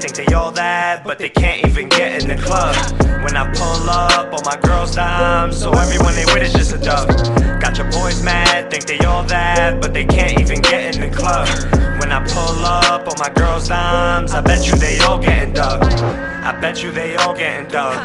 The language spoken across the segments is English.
mad, think they all that, but they can't even get in the club. When I pull up, all my girls dime, so everyone they with is just a dub. Got your boys mad, think they all that, but they can't even get in the club. When I pull up, all my girls dimes, I bet you they all getting dug. I bet you they all getting dug.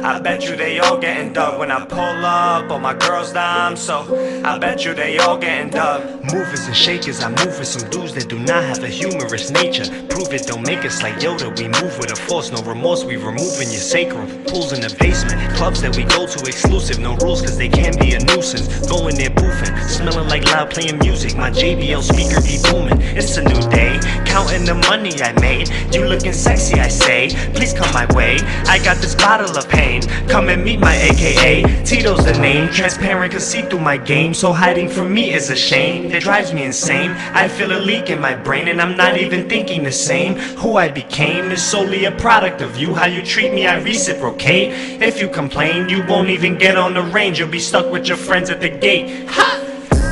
I bet you they all getting dug. When I pull up, all my girls dimes, so I bet you they all getting dug. Movers and shakers, I move with some dudes that do not have a humorous nature. Prove it, don't make us like Yoda. We move with a force, no remorse, we removing your sacrum. Pools in the basement, clubs that we go to exclusive. No rules cause they can be a nuisance. Going there boofing, smelling like loud playing music. My JBL speaker be booming. It's a new day, counting the money I made. You looking sexy, I say, please come my way. I got this bottle of pain, come and meet my AKA. Tito's the name, transparent cause see through my game. So hiding from me is a shame, it drives me insane. I feel a leak in my brain and I'm not even thinking the same. Who I became is solely a product of you. How you treat me, I reciprocate. If you complain, you won't even get on the range. You'll be stuck with your friends at the gate. Ha!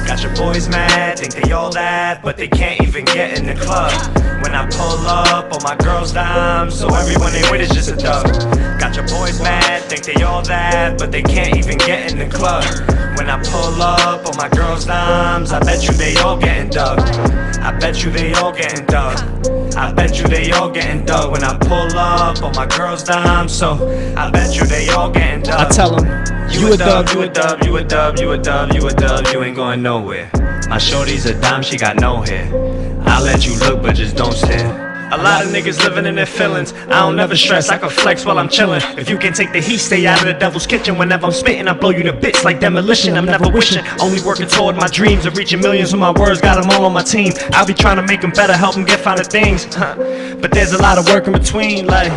Got your boys mad, think they all that, but they can't even get in the club. When I pull up, all my girls dime, so everyone they with is just a dub. Got your boys mad, think they all that, but they can't even get in the club. When I pull up, all my girls dimes, I bet you they all getting dug. I bet you they all getting dug. I bet you they all getting dug. When I pull up, all my girls dimes, so I bet you they all getting dug. I tell them, you a dub, you a dub, you a dub, you a dub, you a dub, you ain't going nowhere. My shorty's a dime, she got no hair. I'll let you look, but just don't stare. A lot of niggas living in their feelings. I don't never stress, I can flex while I'm chillin'. If you can take the heat, stay out of the devil's kitchen. Whenever I'm spittin', I blow you to bits like demolition. I'm never wishing, only working toward my dreams of reaching millions with my words, got them all on my team. I'll be trying to make them better, help them get finer things. But there's a lot of work in between, like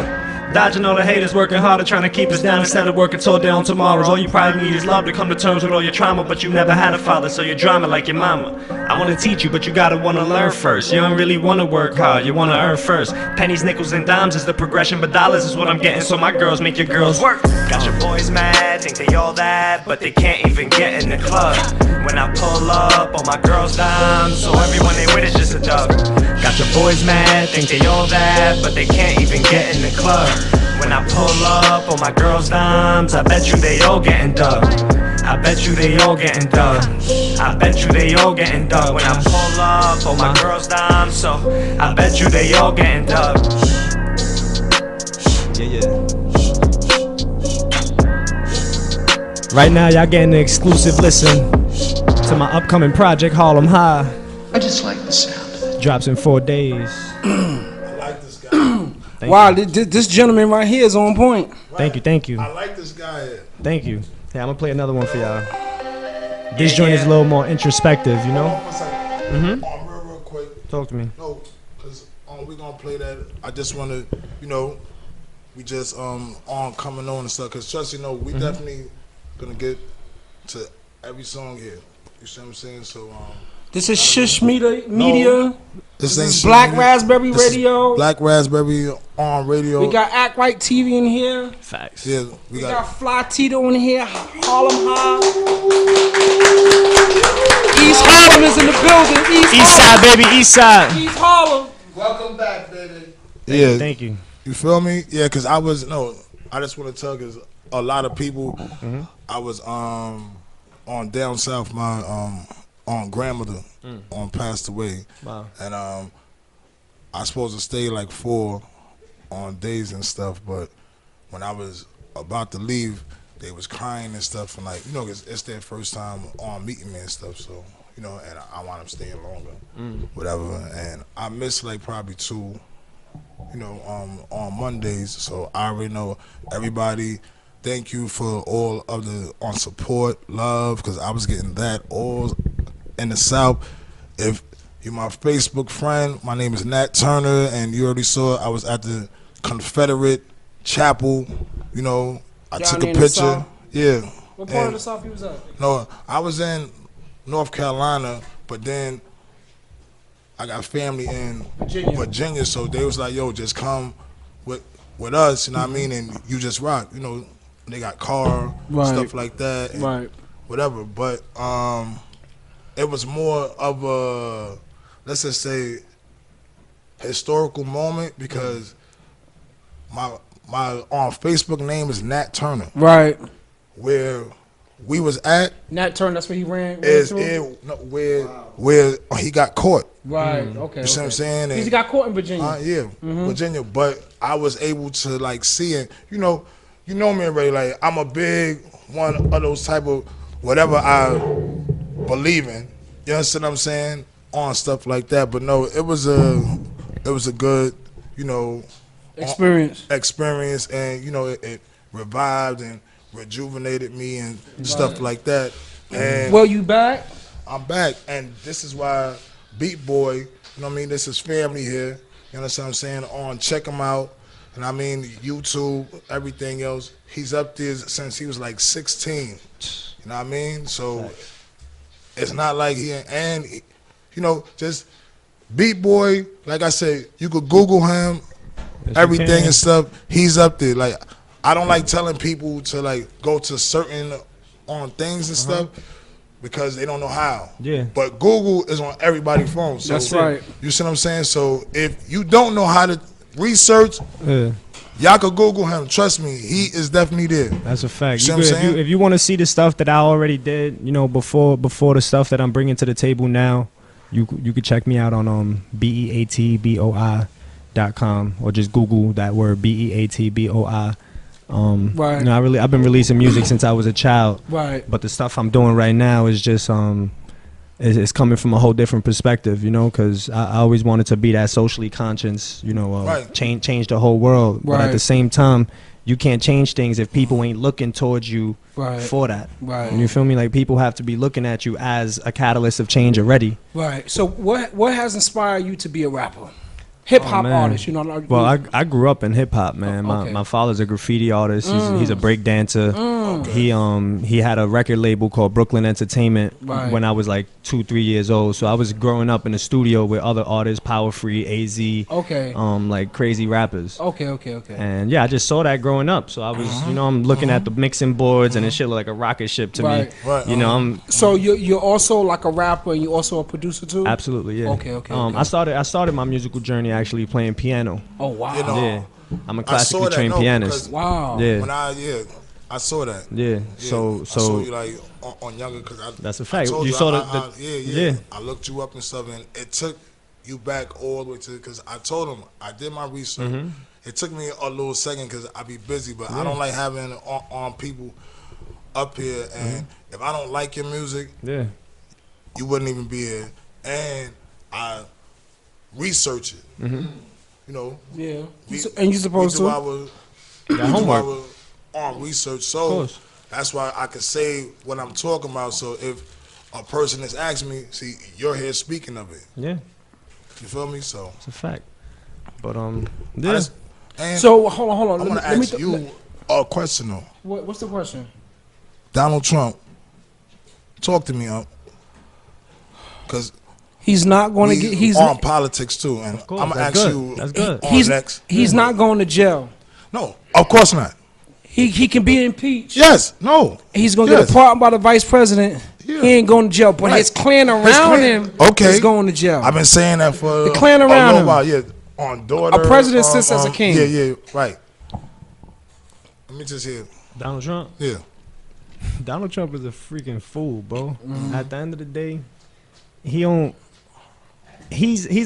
dodging all the haters, working harder, trying to keep us down instead of working toward their own tomorrows. All you probably need is love to come to terms with all your trauma, but you never had a father, so you're drama like your mama. I wanna teach you, but you gotta wanna learn first. You don't really wanna work hard, you wanna earn first. Pennies, nickels, and dimes is the progression, but dollars is what I'm getting, so my girls make your girls work. Got your boys mad, think they all that, but they can't even get in the club. When I pull up, all my girls dimes, so everyone they with is just a dub. Got your boys mad, think they all that, but they can't even get in the club. When I pull up, all my girls dimes, I bet you they all getting dug. I bet you they all getting dug. I bet you they all getting dug. When I pull up, all my girls dimes, so I bet you they all getting dug. yeah. Right now, y'all getting an exclusive listen to my upcoming project, Harlem High. I just like the sound of it. Drops in 4 days. I like this guy. Wow, this gentleman right here is on point. Right. Thank you. I like this guy here. Thank you. Yeah, I'm gonna play another one for y'all. This joint is a little more introspective, you know? Real quick. Talk to me. No, because we're going to play that. I just want to, we just coming on and stuff. Because trust we definitely going to get to every song here. You see what I'm saying? So, this is Shush Media. No, this is Black Raspberry Radio. Black Raspberry on radio. We got Act Right TV in here. Facts. Yeah, we got Fly Tito in here. Harlem High. East Harlem is in the building. East Side, baby. East Side. East Harlem. Welcome back, baby. Thank you. You feel me? Yeah, because I just want to tell because a lot of people, I was on down south, my Aunt grandmother passed away. Wow. And I supposed to stay like 4 on days and stuff, but when I was about to leave, they was crying and stuff, and like, it's their first time on meeting me and stuff, so, and I want them staying longer, whatever, and I missed like probably 2, on Mondays, so I already know everybody. Thank you for all of the support, love, because I was getting that all in the South. If you're my Facebook friend, my name is Nat Turner, and you already saw I was at the Confederate Chapel. I took a picture. Yeah. What part of the South you was at? No, I was in North Carolina, but then I got family in Virginia, so they was like, "Yo, just come with us," you know what I mean? And you just rock, They got car, stuff like that, and whatever. But it was more of a, let's just say, historical moment because my on Facebook name is Nat Turner. Right. Where we was at Nat Turner, that's where he ran is through? where he got caught. Right. Okay. You see what I'm saying? He got caught in Virginia. Yeah, Virginia. But I was able to like see it. You know me already. Like I'm a big one of those type of whatever I believe in. You understand what I'm saying? On stuff like that. But no, it was a good, experience, and it revived and rejuvenated me and stuff like that. And well, you back? I'm back, and this is why Beat Boy, you know what I mean, this is family here. You understand what I'm saying? Check him out. And I mean, YouTube, everything else. He's up there since he was like 16. You know what I mean? So it's not like just Beat Boy, like I said, you could Google him, everything and stuff. He's up there. Like, I don't like telling people to like go to certain on things and stuff because they don't know how. Yeah. But Google is on everybody's phone. So that's right. You see what I'm saying? So if you don't know how to research, y'all could Google him. Trust me, he is definitely there. That's a fact. You see what I'm saying? If you want to see the stuff that I already did, before the stuff that I'm bringing to the table now, you could check me out on beatboi.com or just Google that word beatboi. Right. I've been releasing music since I was a child. Right. But the stuff I'm doing right now is just it's coming from a whole different perspective, because I always wanted to be that socially conscious, change the whole world. Right. But at the same time, you can't change things if people ain't looking towards you for that. Right. And you feel me? Like, people have to be looking at you as a catalyst of change already. Right. So what has inspired you to be a rapper? Hip hop artist, Well, I grew up in hip hop, man. My father's a graffiti artist. He's a break dancer. He had a record label called Brooklyn Entertainment when I was like 2-3 years old. So I was growing up in the studio with other artists, Power Free, AZ, like crazy rappers. Okay. And yeah, I just saw that growing up. So I was, I'm looking at the mixing boards and it shit looked like a rocket ship to me. Right. So you're also like a rapper and you're also a producer too? Absolutely, yeah. Okay. I started my musical journey actually playing piano. Oh wow. Yeah. I'm a classically trained pianist. Wow. Yeah. When I saw that. Yeah. So I saw you like on Younger because that's a fact. You saw yeah. I looked you up and stuff, and it took you back all the way to because I told him I did my research. It took me a little second because I be busy, but I don't like having on people up here, and if I don't like your music, you wouldn't even be here. And I research it. Yeah. And you supposed to? homework. On research, so that's why I can say what I'm talking about. So if a person is asking me, see, you're here speaking of it. Yeah. You feel me? So it's a fact. But so hold on. I want to ask you a question though. What's the question? Donald Trump, talk to me, because he's not going to get. He's on politics too, and I'm gonna ask you. That's good. He's not going to jail. No, of course not. He can be impeached. Yes, no. He's gonna get a pardon by the vice president. Yeah. He ain't going to jail, but his clan around him is going to jail. I've been saying that for the clan around him. While. Yeah, on daughter. A president sits as a king. Yeah, right. Let me just hear. Donald Trump. Yeah. Donald Trump is a freaking fool, bro. At the end of the day, he's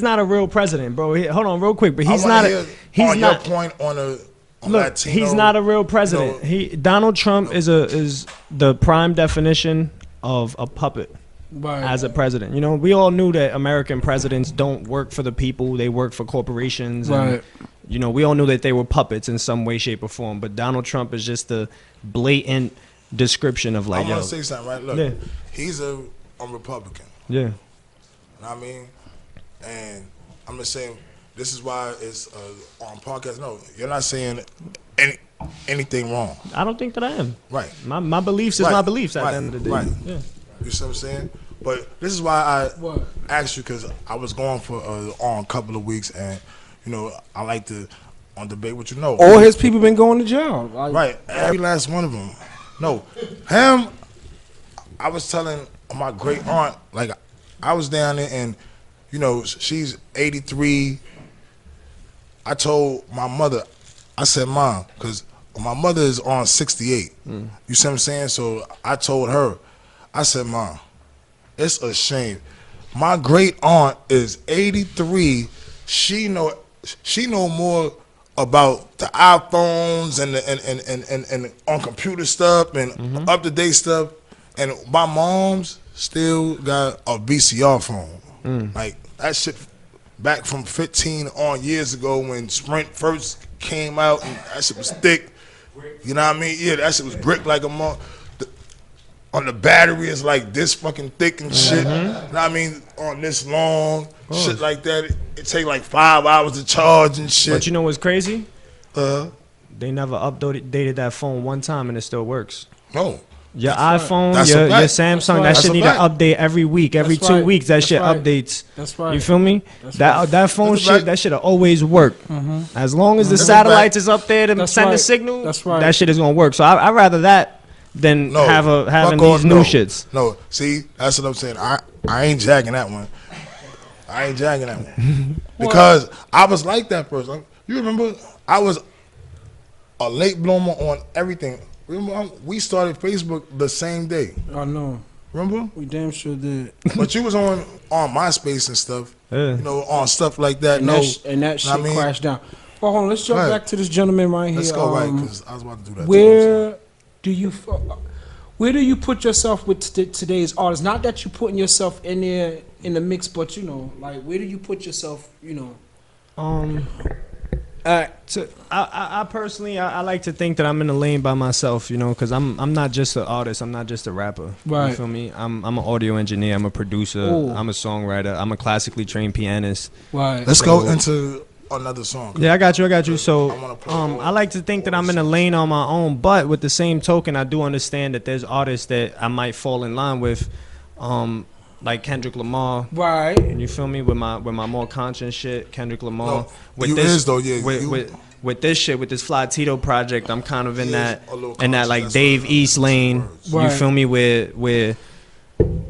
not a real president, bro. Hold on, real quick, but he's not. He's not. Your point on a. Look, Latino, he's not a real president. Donald Trump is the prime definition of a puppet as a president. We all knew that American presidents don't work for the people; they work for corporations. Right. And, we all knew that they were puppets in some way, shape, or form. But Donald Trump is just the blatant description of like. I want to say something, right? Look, he's a Republican. Yeah. You know what I mean? And I'm just saying. This is why it's on podcast. No, you're not saying anything wrong. I don't think that I am. Right. My beliefs is my beliefs at the end of the day. Right. Yeah. You see what I'm saying? But this is why I asked you because I was going for on a couple of weeks, and I like to on debate what you know. All his people been going to jail. Right. Every last one of them. No, him. I was telling my great aunt like I was down there and she's 83. I told my mother, I said, Mom, because my mother is on 68. You see what I'm saying? So I told her, I said, Mom, it's a shame. My great aunt is 83. She know more about the iPhones and and on computer stuff and up to date stuff. And my mom's still got a VCR phone. Like that shit back from 15 on years ago when Sprint first came out and that shit was thick. You know what I mean? Yeah, that shit was brick like a month. On the battery is like this fucking thick and shit. You know what I mean? On this long, shit like that. It take like 5 hours to charge and shit. But you know what's crazy? They never updated that phone one time and it still works. No. Your iPhone, your Samsung, that shit need to update every week, every 2 weeks. That shit updates. That's right. You feel me? That phone shit, that shit'll always work. As long as the satellites is up there to send a signal, that shit is gonna work. So I'd rather that than having these new shits. No, see, that's what I'm saying. I ain't jagging that one. I ain't jagging that one because I was like that person. You remember? I was a late bloomer on everything. Remember, we started Facebook the same day. I know. Remember? We damn sure did. But you was on MySpace and stuff. Yeah. You know, on stuff like that. And that shit crashed down. But hold on, let's jump back to this gentleman right here. Let's go right, because I was about to do that. Where do you put yourself with today's artists? Not that you're putting yourself in there in the mix, but you know, like where do you put yourself? You know. I personally, I like to think that I'm in a lane by myself, you know, because I'm not just an artist, I'm not just a rapper. Right. You feel me? I'm an audio engineer, I'm a producer, I'm a songwriter, I'm a classically trained pianist. Right. Let's go into another song. Yeah, I got you. So I like to think that I'm in a lane on my own, but with the same token, I do understand that there's artists that I might fall in line with. Like Kendrick Lamar, right? You feel me with my more conscious shit, Kendrick Lamar. No, with this with this shit, with this Fly Tito project, I'm kind of in that like Dave East lane. Right. You feel me? Where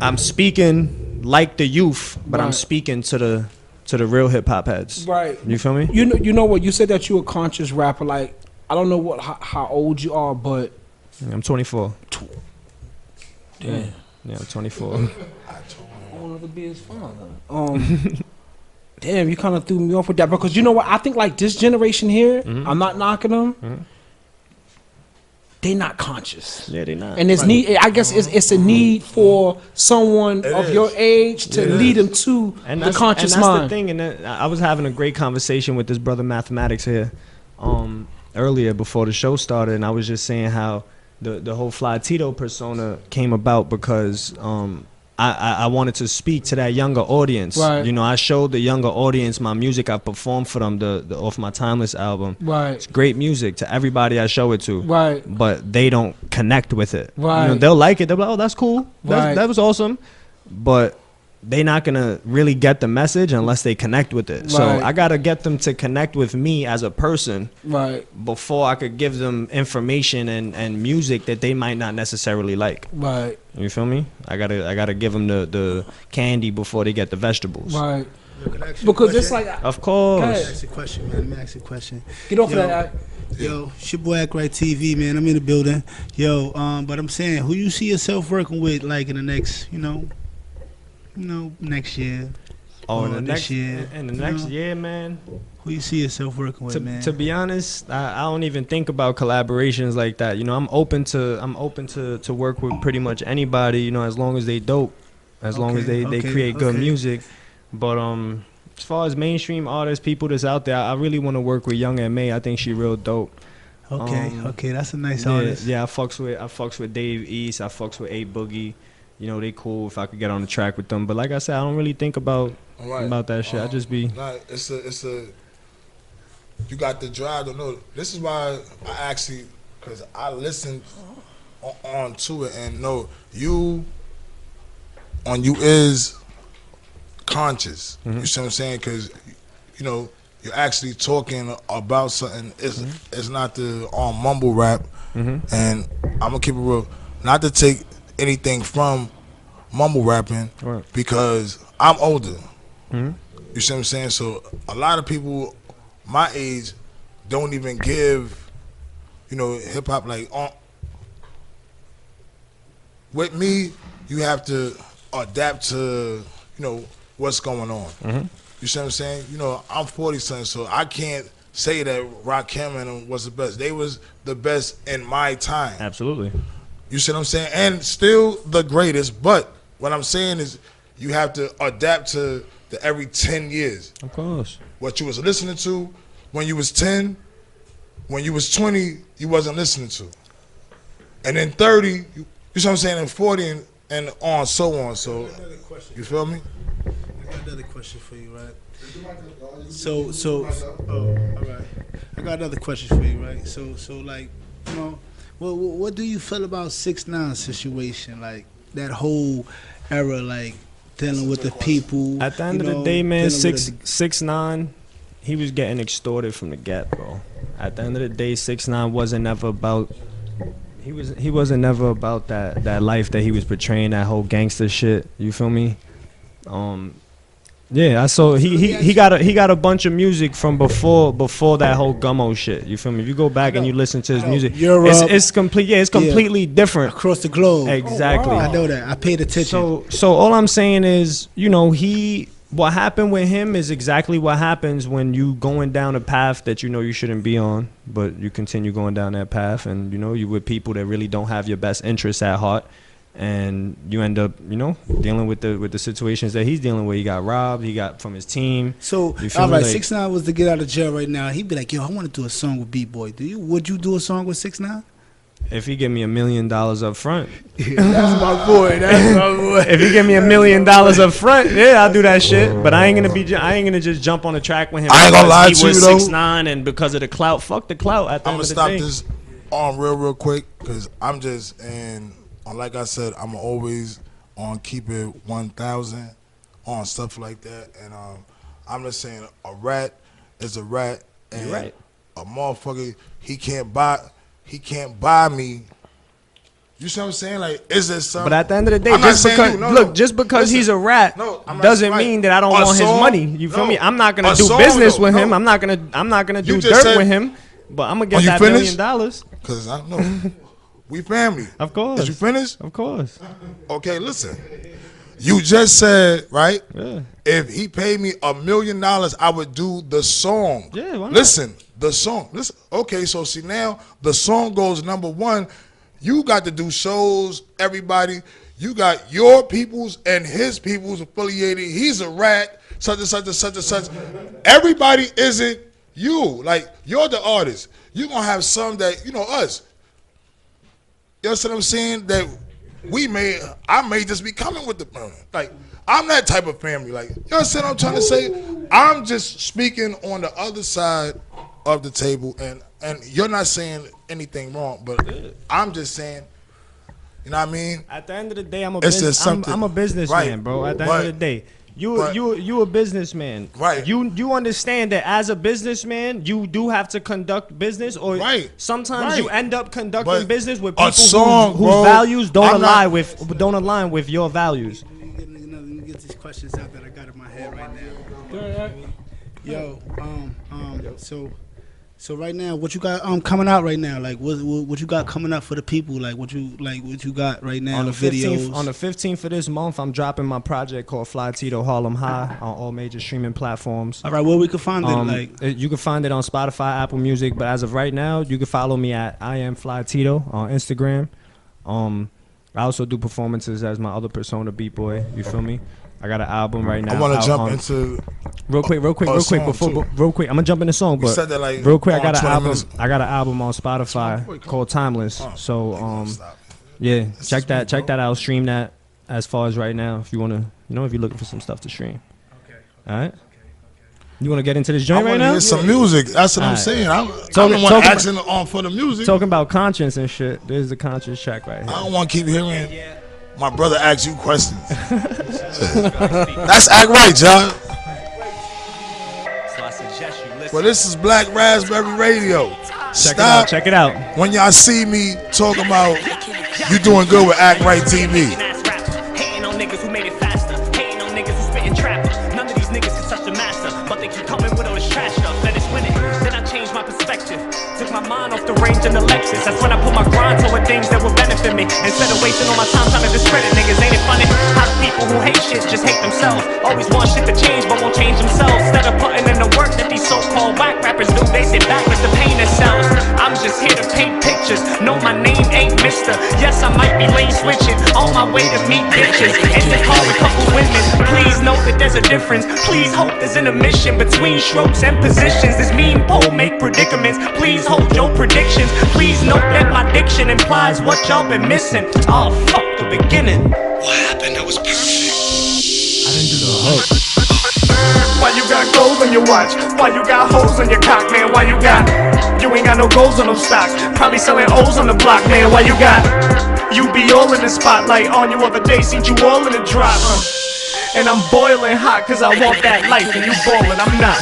I'm speaking like the youth, but I'm speaking to the real hip hop heads. Right. You feel me? You know what? You said that you a conscious rapper. Like I don't know how old you are, but I'm 24. Damn. Yeah, I'm 24. I want to be his father. Damn, you kind of threw me off with that because you know what? I think like this generation here, I'm not knocking them. They not conscious. Yeah, they not. And it's need. I guess it's a need for someone of your age to lead them to the conscious mind. That's the thing. And I was having a great conversation with this brother Mathematics here earlier before the show started, and I was just saying how the whole Fly Tito persona came about because I wanted to speak to that younger audience. Right. You know, I showed the younger audience my music. I performed for them off my Timeless album. Right. It's great music to everybody I show it to. Right. But they don't connect with it. Right. You know, they'll like it. They'll be like, oh, that's cool. Right. That was awesome. But they're not going to really get the message unless they connect with it. Right. So I got to get them to connect with me as a person before I could give them information and music that they might not necessarily like. Right. You feel me? I gotta give them the candy before they get the vegetables. Right. Because it's like... Of course. Let me ask you a question, man. Let me ask you a question. Get off of that. Yo, it's your boy Act Right TV, man. I'm in the building. Yo, but I'm saying, who you see yourself working with, like, in the next, next year? Oh, in the next year, man. Who you see yourself working with, man? To be honest, I don't even think about collaborations like that. You know, I'm open to work with pretty much anybody. You know, as long as they dope, as long as they create good music. But as far as mainstream artists, people that's out there, I really want to work with Young M.A. I think she real dope. Okay, that's a nice artist. Yeah, I fucks with Dave East. I fucks with A Boogie. You know, they cool if I could get on the track with them. But like I said, I don't really think about that shit. I just be. It's a. You got the drive to know. This is why I actually, because I listened on to it and know you is conscious. You see what I'm saying? Because you're actually talking about something. It's not the mumble rap. And I'm gonna keep it real. Not to take anything from mumble rapping because I'm older. You see what I'm saying? So a lot of people my age don't even give, hip hop like with me, you have to adapt to, what's going on. Mm-hmm. You see what I'm saying? I'm 40 something, so I can't say that Rakim and them was the best. They was the best in my time. Absolutely. You see what I'm saying? And still the greatest, but what I'm saying is you have to adapt to the every 10 years. Of course. What you was listening to when you was 10, when you was 20, you wasn't listening to. And then 30, you see what I'm saying, and 40 and on, so on. So, you feel me? I got another question for you, right? All right. I got another question for you, right? So like, what do you feel about 6ix9ine situation? Like, that whole era, like, dealing with the people. At the end of the day, man, 6ix9ine, he was getting extorted from the Gap, bro. At the end of the day, 6ix9ine wasn't never about. He wasn't never about that life that he was portraying, that whole gangster shit. You feel me? Yeah, I saw he got a bunch of music from before that whole Gummo shit. You feel me? If you go back and you listen to his music, it's complete. Yeah, it's completely different across the globe. Exactly. Oh, wow. I know that. I paid attention. So all I'm saying is, what happened with him is exactly what happens when you going down a path that you shouldn't be on, but you continue going down that path, and you with people that really don't have your best interests at heart. And you end up, dealing with the situations that he's dealing with. He got robbed. He got from his team. So, all right, 6ix9ine was to get out of jail right now. He'd be like, "Yo, I want to do a song with B-Boy. Would you do a song with 6ix9ine?" If he give me $1 million up front, that's my boy. That's my boy. If he give me $1 million up front, yeah, I'll do that shit. But I ain't gonna just jump on the track with him. I ain't gonna lie to you though. 6ix9ine, and because of the clout, fuck the clout. I'm gonna stop this on real quick because I'm just like I said, I'm always on keep it 1,000 on stuff like that, and I'm just saying a rat is a rat, and you're right. A motherfucker he can't buy me. You see what I'm saying? Like, is there something? But at the end of the day, just because he's a rat doesn't mean that I don't want his money. You feel me? I'm not gonna do business with him. I'm not gonna do dirt with him. But I'm gonna get that $1 million. Cause I know. We family. Of course. Did you finish? Of course. Okay, listen. You just said, right? Yeah. If he paid me $1 million, I would do the song. Yeah, why not? Listen, the song. Listen. Okay, so see now the song goes number one. You got to do shows, everybody. You got your peoples and his peoples affiliated. He's a rat, such and such and such and such. Everybody isn't you. Like, you're the artist. You're going to have some that, us. You know what I'm saying? That I may just be coming with the, like, I'm that type of family. Like, you understand what I'm trying to say? I'm just speaking on the other side of the table, and you're not saying anything wrong, but I'm just saying, you know what I mean? At the end of the day, I'm a businessman, right, bro. At the end of the day. You a businessman, right? You understand that as a businessman, you do have to conduct business, or sometimes you end up conducting business with people whose values don't align with your values. Let me get these questions out that I got in my head right now. Yo, so right now, what you got coming out right now? Like, what you got coming up for the people? Like, what you got right now? On the 15th of this month, I'm dropping my project called Fly Tito Harlem High on all major streaming platforms. All right, where we can find it? You can find it on Spotify, Apple Music, but as of right now, you can follow me at I Am Fly Tito on Instagram. I also do performances as my other persona, Beat Boy. You feel me? I got an album right now. I want to jump into real quick. I'm gonna jump in the song, but said that like real quick, I got an album. I got an album on Spotify called Timeless. So yeah, check that out. Stream that as far as right now. If you wanna, if you're looking for some stuff to stream. Okay. All right. You want to get into this joint right now? I want to hear some music. That's what I'm saying. I'm the one asking for the music. Talking about conscience and shit. There's the conscience track right here. I don't want to keep hearing my brother ask you questions. That's act right, John. So I suggest you listen. Well, this is Black Raspberry Radio. Check it out. When y'all see me talking about you doing good with Act Right TV. Hating on niggas who made it faster. Hating on niggas who spitting trappers. None of these niggas can touch the master, but they keep coming with all this trash stuff. Let us win it. Then I change my perspective. perspective. Took my mind off the range in the Lexus. That's when I put my grind toward things that would benefit me. Instead of wasting all my time trying to discredit niggas, ain't it funny? How the people who hate shit just hate themselves. Always want shit to change but won't change themselves. Instead of putting in the work that these so-called whack rappers do, they sit back with the pain that sells. I'm just here to paint pictures. No, my name ain't Mister. Yes, I might be lane switching on my way to meet bitches and to call a couple women. Please note that there's a difference. Please hope there's an omission between strokes and positions. This mean pole make predicaments. Please hold your predictions. Please note that my diction implies what y'all been missing. Oh, fuck the beginning. What happened? That was perfect. I didn't do the hook. Why you got gold on your watch? Why you got holes on your cock, man? Why you ain't got no goals on no stocks? Probably selling O's on the block, man. Why you be all in the spotlight on you other day, seen you all in the drop. And I'm boiling hot cause I want that life and you ballin', I'm not.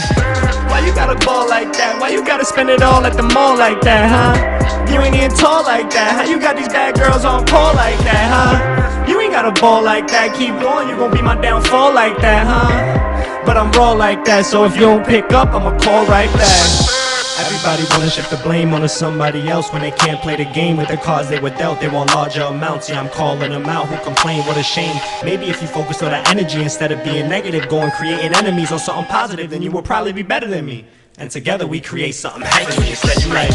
Why you gotta ball like that? Why you gotta spend it all at the mall like that, huh? You ain't even tall like that. How you got these bad girls on call like that, huh? You ain't gotta ball like that. Keep going, you gon' be my downfall like that, huh? But I'm raw like that, so if you don't pick up, I'ma call right back. Everybody wanna shift the blame onto somebody else when they can't play the game with the cards they were dealt. They want larger amounts, yeah, I'm calling them out who complain, what a shame. Maybe if you focused on the energy instead of being negative, going creating enemies on something positive, then you will probably be better than me. And together we create something heavenly. Instead you like,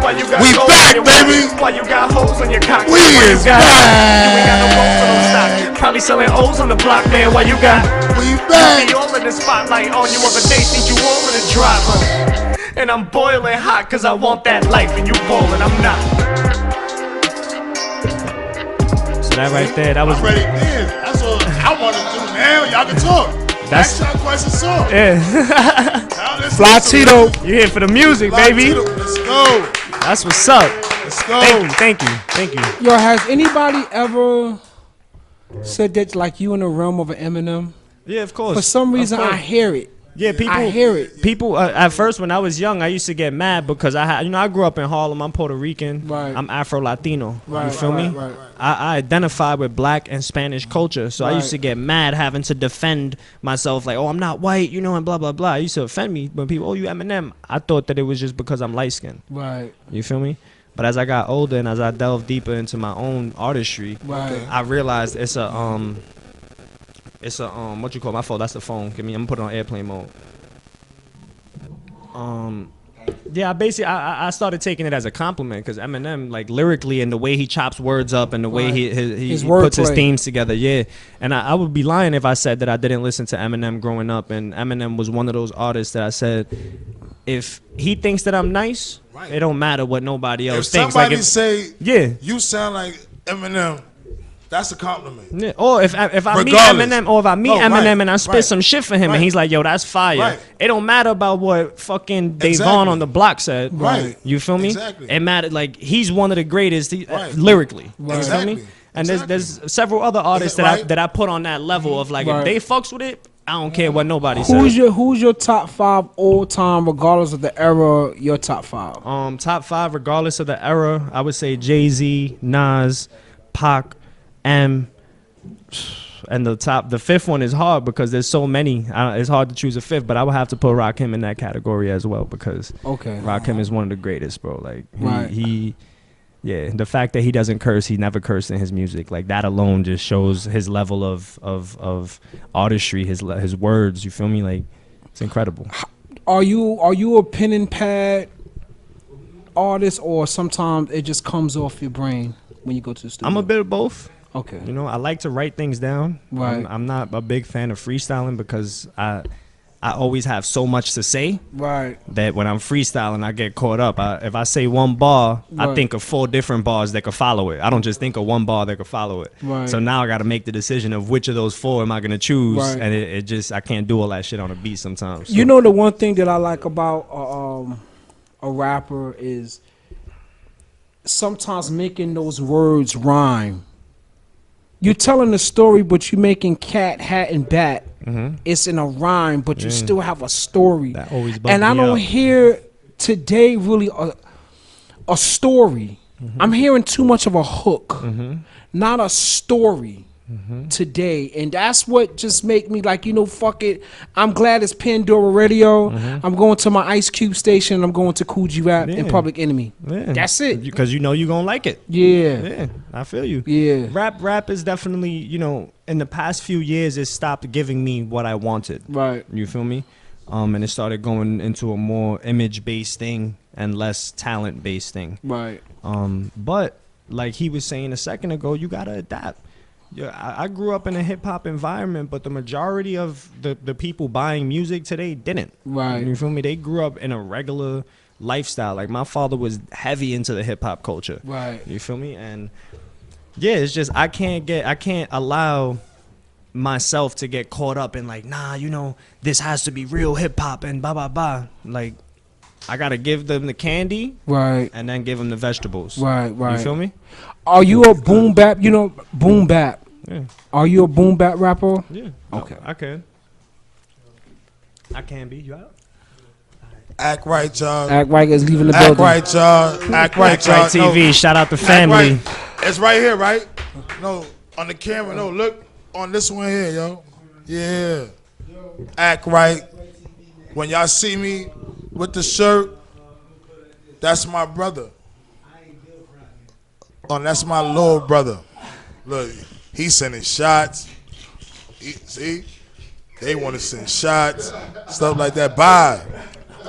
why you got We gold back, on your watch? baby. Why you got holes on your cock? We Why you is got, back. you ain't got no goals on no stock. Probably selling O's on the block, man. Why you got? We back. Be all in the spotlight on you other day, think you all in the drop. And I'm boiling hot cause I want that life and you ballin', I'm not. So that right there, that was. I'm ready. Then. That's all I want to do now. Y'all can talk. That's- Ask y'all questions, talk. Yeah. Now let's Fly listen to Tito. it. You here for the music, Fly baby. Tito. Let's go. That's what's up. Let's go. Thank you. Yo, has anybody ever said that like you in the realm of an Eminem? Yeah, of course. For some reason, Of course. I hear it. Yeah, people. I hear it. People at first when I was young, I used to get mad because I grew up in Harlem. I'm Puerto Rican. Right. I'm Afro Latino. Right, You feel me? right. I identify with Black and Spanish culture, so I used to Right. get mad having to defend myself, like, oh, I'm not white, and blah blah blah. It used to offend me when people, oh, you Eminem. I thought that it was just because I'm light skinned. Right. You feel me? But as I got older and as I delved deeper into my own artistry, Right. I realized it's a what you call my phone? That's the phone. I'm gonna put it on airplane mode. Yeah, I started taking it as a compliment because Eminem, like lyrically and the way he chops words up and the way he His puts his wordplay. themes together, yeah. And I would be lying if I said that I didn't listen to Eminem growing up. And Eminem was one of those artists that I said, if he thinks that I'm nice, Right. it don't matter what nobody If else thinks. somebody Like if, say yeah. you sound like Eminem, that's a compliment. Yeah. Or if I meet Regardless. Eminem, or if I meet No, Eminem right, and I spit right, some shit for him, right. and he's like, "Yo, that's fire." Right. It don't matter about what fucking Davon Exactly. on the block said. Right. You feel me? Exactly. It mattered. Like he's one of the greatest Right. lyrically. You Exactly. feel me? And Exactly. there's several other artists Right. that I put on that level of like Right. if they fucks with it, I don't care what nobody Who's says. your top 5 all time, regardless of the era? Your top 5. Top 5 regardless of the era, I would say Jay-Z, Nas, Pac, M. And the fifth one is hard because there's so many. It's hard to choose a fifth, but I would have to put Rakim in that category as well because Okay. Rakim is one of the greatest, bro. Like Right. yeah, the fact that he doesn't curse, he never cursed in his music. Like that alone just shows his level of artistry, his words. You feel me? Like it's incredible. Are you a pen and pad artist, or sometimes it just comes off your brain when you go to the studio? I'm a bit of both. Okay. You know, I like to write things down. Right. I'm not a big fan of freestyling because I always have so much to say. Right. That when I'm freestyling, I get caught up. If I say one bar, I Right. think of 4 different bars that could follow it. I don't just think of one bar that could follow it. Right. So now I got to make the decision of which of those 4 am I going to choose. Right. And it just, I can't do all that shit on a beat sometimes. So- You know, the one thing that I like about a rapper is sometimes making those words rhyme. You're telling a story, but you're making cat, hat, and bat. It's in a rhyme, but you still have a story. That always bugs and I me don't out. hear today really a story. I'm hearing too much of a hook, not a story. today, and that's what just make me like, fuck it. I'm glad it's Pandora Radio. I'm going to my Ice Cube station. I'm going to Cool G Rap and Public Enemy. That's it. Because you're gonna like it. Yeah, I feel you. Yeah, rap is definitely, in the past few years it stopped giving me what I wanted. Right. You feel me? And it started going into a more image based thing and less talent based thing. Right. But like he was saying a second ago, you gotta adapt. Yeah, I grew up in a hip hop environment, but the majority of the people buying music today didn't. Right. You feel me? They grew up in a regular lifestyle. Like my father was heavy into the hip hop culture. Right. You feel me? And yeah, it's just I can't allow myself to get caught up in like, nah, this has to be real hip hop and blah blah blah. Like I gotta give them the candy, right, and then give them the vegetables. Right. You feel me? Are you a boom bap? Boom bap. Yeah. Are you a boom bap rapper? Yeah. Okay. I can be. You out? Act right, y'all. Act right is leaving the Act building. right, y'all. Act right, y'all. TV. No. Shout out the family. Right. It's right here, right? No, on the camera. No, look on this one here, yo. Yeah. Act right. When y'all see me with the shirt, that's my brother. Oh, that's my little brother. Look, he's sending shots. See? They want to send shots, stuff like that. Bye.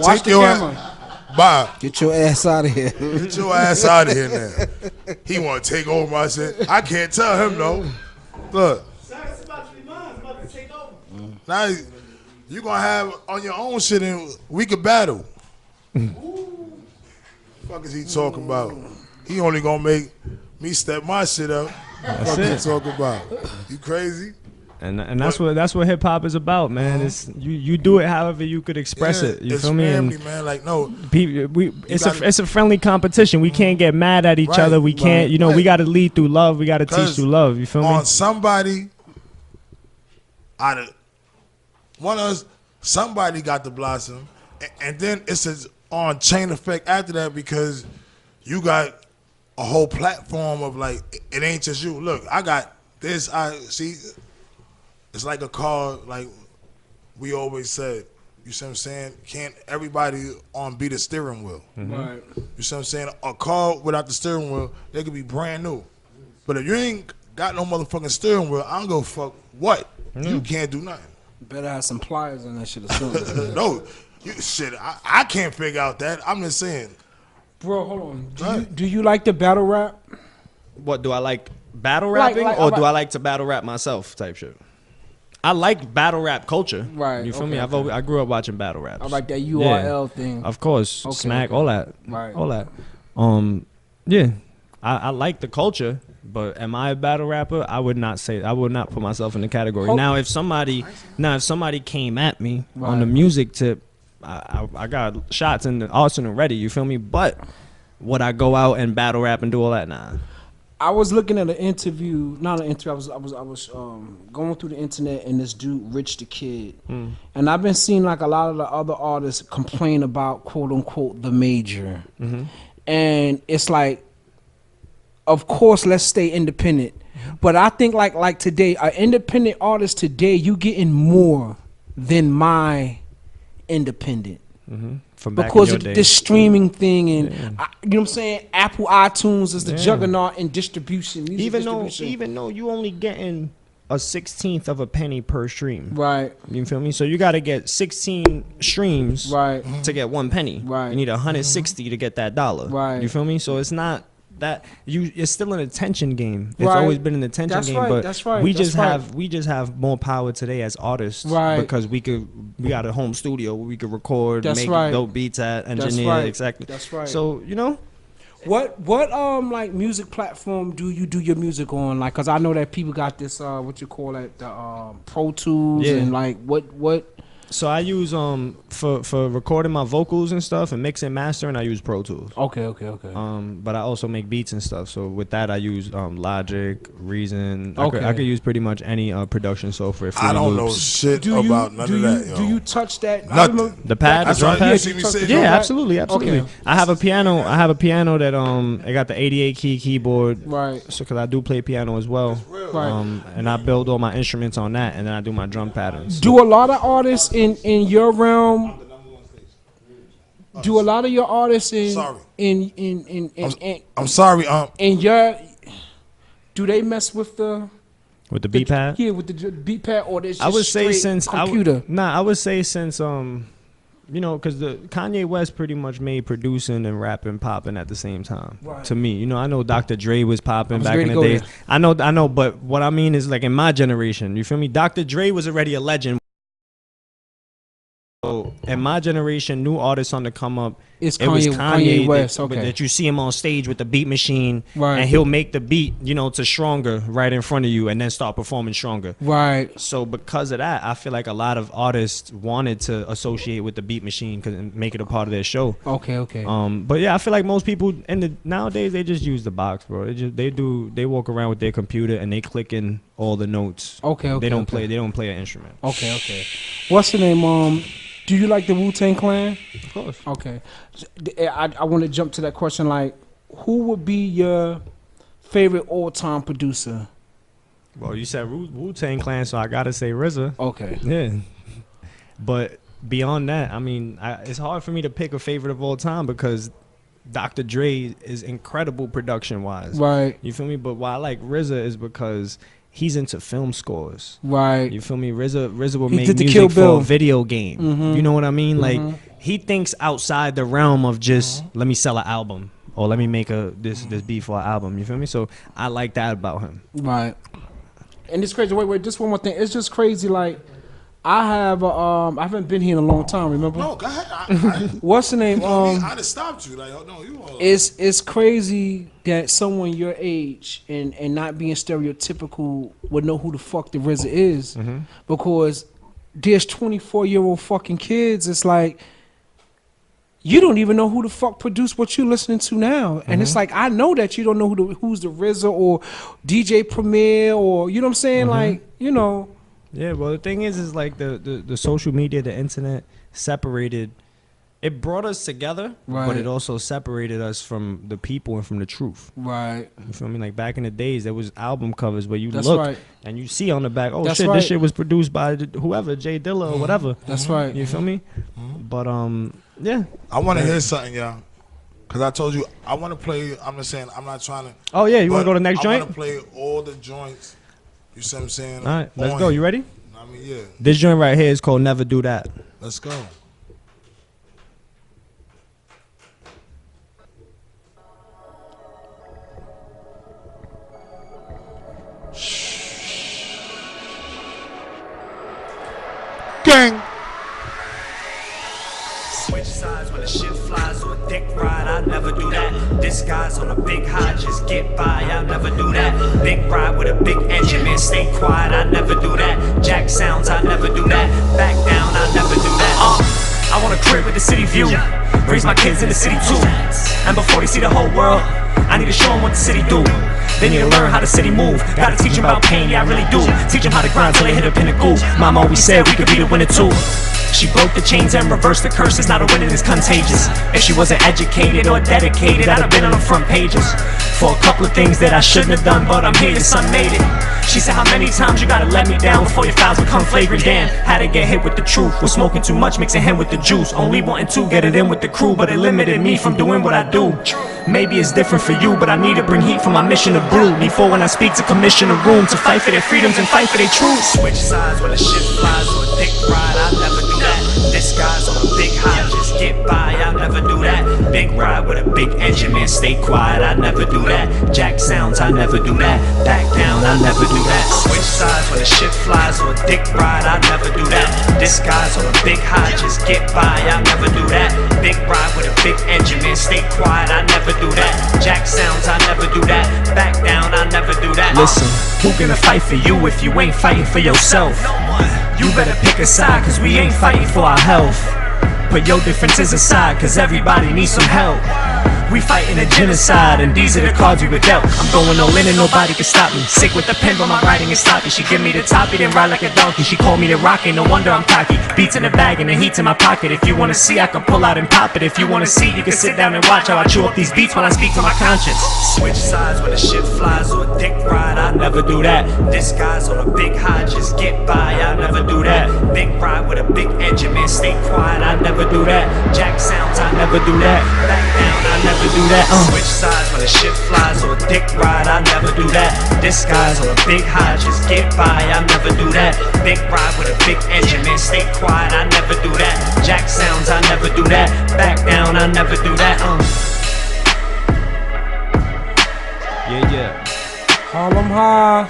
Watch the camera. Bye. Get your ass out of here. Get your ass out of here now. He want to take over my shit. I can't tell him, though. Look. Now, you going to have on your own shit and we could battle. What the fuck is he talking about? He only going to make me step my shit up. What you talking about? You crazy? And that's what hip hop is about, man. It's you do it however you could express it. You feel me? Family, man. Like no, it's a friendly competition. We can't get mad at each other. We can't, we got to lead through love. We got to teach through love. You feel me? On somebody, one of us, somebody got to blossom, and then it's on chain effect after that because you got a whole platform of like it ain't just you. Look, I got this. I see. It's like a car, like we always said. You see what I'm saying? Can't everybody be the steering wheel? Right. You see what I'm saying? A car without the steering wheel, they could be brand new. But if you ain't got no motherfucking steering wheel, I don't go fuck what. You can't do nothing. Better have some pliers in that shit. Or No, I can't figure out that. I'm just saying. Bro, hold on. Do you like the battle rap? What do I like? Battle rapping, or do I like to battle rap myself? Type shit. I like battle rap culture. Right. You feel me? I grew up watching battle raps. I like that URL thing. Of course. Okay, Smack, all that. Right. All that. Yeah. I like the culture, but am I a battle rapper? I would not put myself in the category. Now if somebody came at me on the music tip, I got shots in the arsenal ready, you feel me? But would I go out and battle rap and do all that? Nah. I was looking at an interview, not an interview. I was going through the internet, and this dude, Rich the Kid, and I've been seeing like a lot of the other artists complain about quote unquote the major, and it's like, of course, let's stay independent, but I think like today, an independent artist today, you getting more than my independent. From back because in your of day. this streaming thing and you know what I'm saying, Apple iTunes is the juggernaut in distribution. Even though you only getting a 16th of a penny per stream, right? You feel me? So you got to get 16 streams, right, to get 1 penny. Right. You need 160 to get that dollar. Right. You feel me? So it's not that it's still an attention game. It's Right. always been an attention That's game, right, but that's right, we that's just right. have more power today as artists, Right. because we got a home studio where we could record, That's make right. dope beats at, engineer, right. exactly. That's right. So What like music platform do you do your music on? Like, cause I know that people got this what you call it, the Pro Tools, Yeah. and like what So I use for recording my vocals and stuff and mixing and mastering, I use Pro Tools. Okay. But I also make beats and stuff. So with that, I use Logic, Reason. Okay. I could use pretty much any production software. I don't know Loops. shit about none of that. Yo. Do you touch that? Nothing. The pad, the That's drum right. pad. You see me say Yeah, drum pad? absolutely. Okay. I have a piano. I have a piano that I got the 88 key keyboard. Right. So because I do play piano as well. Right. And I build all my instruments on that, and then I do my drum patterns. Do a lot of artists in your realm? Do a lot of your artists I'm sorry. in your? Do they mess with the beat pad? Yeah, with the beat pad, or there's just I would say straight since computer. I would say since because the Kanye West pretty much made producing and rapping popping at the same time. Right. To me, I know Dr. Dre was popping back ready in to the go days. there. I know, but what I mean is like in my generation, you feel me? Dr. Dre was already a legend. So in my generation, new artists on the come up. It's It was Kanye West. that, Okay. that you see him on stage with the beat machine, Right. and he'll make the beat, to stronger right in front of you, and then start performing stronger. Right. So because of that, I feel like a lot of artists wanted to associate with the beat machine and make it a part of their show. Okay. But yeah, I feel like most people nowadays they just use the box, bro. They walk around with their computer and they click in all the notes. Okay. They don't play an instrument. Okay. What's the name? Do you like the Wu-Tang Clan? Of course. Okay. I want to jump to that question. Like, who would be your favorite all-time producer? Well, you said Wu-Tang Clan, so I gotta say RZA. Okay. Yeah. But beyond that, I mean, it's hard for me to pick a favorite of all time because Dr. Dre is incredible production-wise. Right. You feel me? But why I like RZA is because he's into film scores. Right. You feel me? RZA will He make did the music Kill for Bill. a video game. Mhm. You know what I mean? Mhm. Like he thinks outside the realm of just let me sell an album or let me make this beat for an album. You feel me? So I like that about him. Right. And it's crazy. Wait. Just one more thing. It's just crazy. Like, I haven't been here in a long time. Remember? No, go ahead. What's the name? I'd have stopped you. Like, oh, no, you all. It's crazy that someone your age and not being stereotypical would know who the fuck the RZA is, because there's 24-year-old fucking kids. It's like you don't even know who the fuck produced what you're listening to now, and it's like I know that you don't know who's the RZA or DJ Premier or you know what I'm saying, like Yeah, well the thing is like the social media, the internet separated. It brought us together, Right. but it also separated us from the people and from the truth. Right. You feel me? Like back in the days, there was album covers where you That's look right. and you see on the back, oh That's shit, right. this shit was produced by whoever, Jay Dilla or whatever. That's right. You feel me? But yeah. I want to hear something, y'all. Because I told you, I want to play. I'm just saying, I'm not trying to. Oh yeah, you want to but go to the next I joint? want to play all the joints. You see what I'm saying? All right, let's on go. here. You ready? I mean, yeah. This joint right here is called Never Do That. Let's go. Gang. Switch sides when the shit flies or a dick ride, I'll never do that. This guy's on a big high, just get by, I'll never do that. Big ride with a big engine, man, stay quiet, I'll never do that. Jack sounds, I'll never do that. Back down, I'll never do that. I want a crib with the city view, raise my kids in the city too. And before they see the whole world, I need to show them what the city do. They need to learn how the city move. Gotta teach them about pain, yeah I really do. Teach them how to grind till they hit a pinnacle. Mom always said we could be the winner too. She broke the chains and reversed the curses. Now the winning is contagious. If she wasn't educated or dedicated, I'd have been on the front pages for a couple of things that I shouldn't have done, but I'm here, the sun made it. She said, how many times you gotta let me down before your fouls become flagrant? Damn, had to get hit with the truth. Was smoking too much, mixing hen with the juice. Only wanting to get it in with the crew, but it limited me from doing what I do. Maybe it's different for you, but I need to bring heat for my mission to brew. Need for when I speak to commission a room to fight for their freedoms and fight for their truths. Switch sides when the shit flies or a dick ride, I'll never do that. This guy's on a big high, just get by, I'll never do that. Big ride with a big engine, man, stay quiet, I'll never do that. Jack sounds, I'll never do that. Back down, I'll never do that. Switch sides when the shit flies or a dick ride, I'll never do that. This guy's on a big high, just get by, I'll never do that. Big ride with a big engine, man, stay quiet, I'll never do that. Jack sounds, I'll never do that. Back down, I'll never do that. Listen, who gonna fight for you if you ain't fighting for yourself? No one. You better pick a side, cause we ain't fighting for our health. Put your differences aside, cause everybody needs some help. We fighting a genocide, and these are the cards we were dealt. I'm going all in and nobody can stop me. Sick with the pen, but my writing is sloppy. She give me the toppy, then ride like a donkey. She called me the rocky, no wonder I'm cocky. Beats in the bag and the heat's in my pocket. If you wanna see, I can pull out and pop it. If you wanna see, you can sit down and watch how I chew up these beats when I speak to my conscience. Switch sides when the shit flies, or a dick ride, I never do that. Disguise on a big high, just get by, I never do that. Big ride with a big engine, man, stay quiet, I never do that. Jack sounds, I never do that. Back down, I never do that. Switch sides when the shit flies, or a dick ride, I never do that. Disguise on a big high, just get by, I never do that. Big ride with a big engine, man, stay quiet, I never do that. Jack sounds, I never do that. Back down, I never do that. Yeah. Harlem High.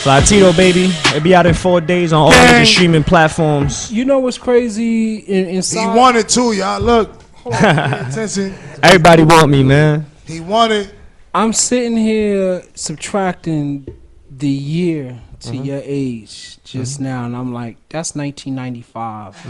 Flatito, baby. It'll be out in 4 days on all major streaming platforms. You know what's crazy inside? He wanted to, y'all. Look. Hold on, pay attention. Everybody want me, man. He wanted. I'm sitting here subtracting the year to your age just now, and I'm like, that's 1995.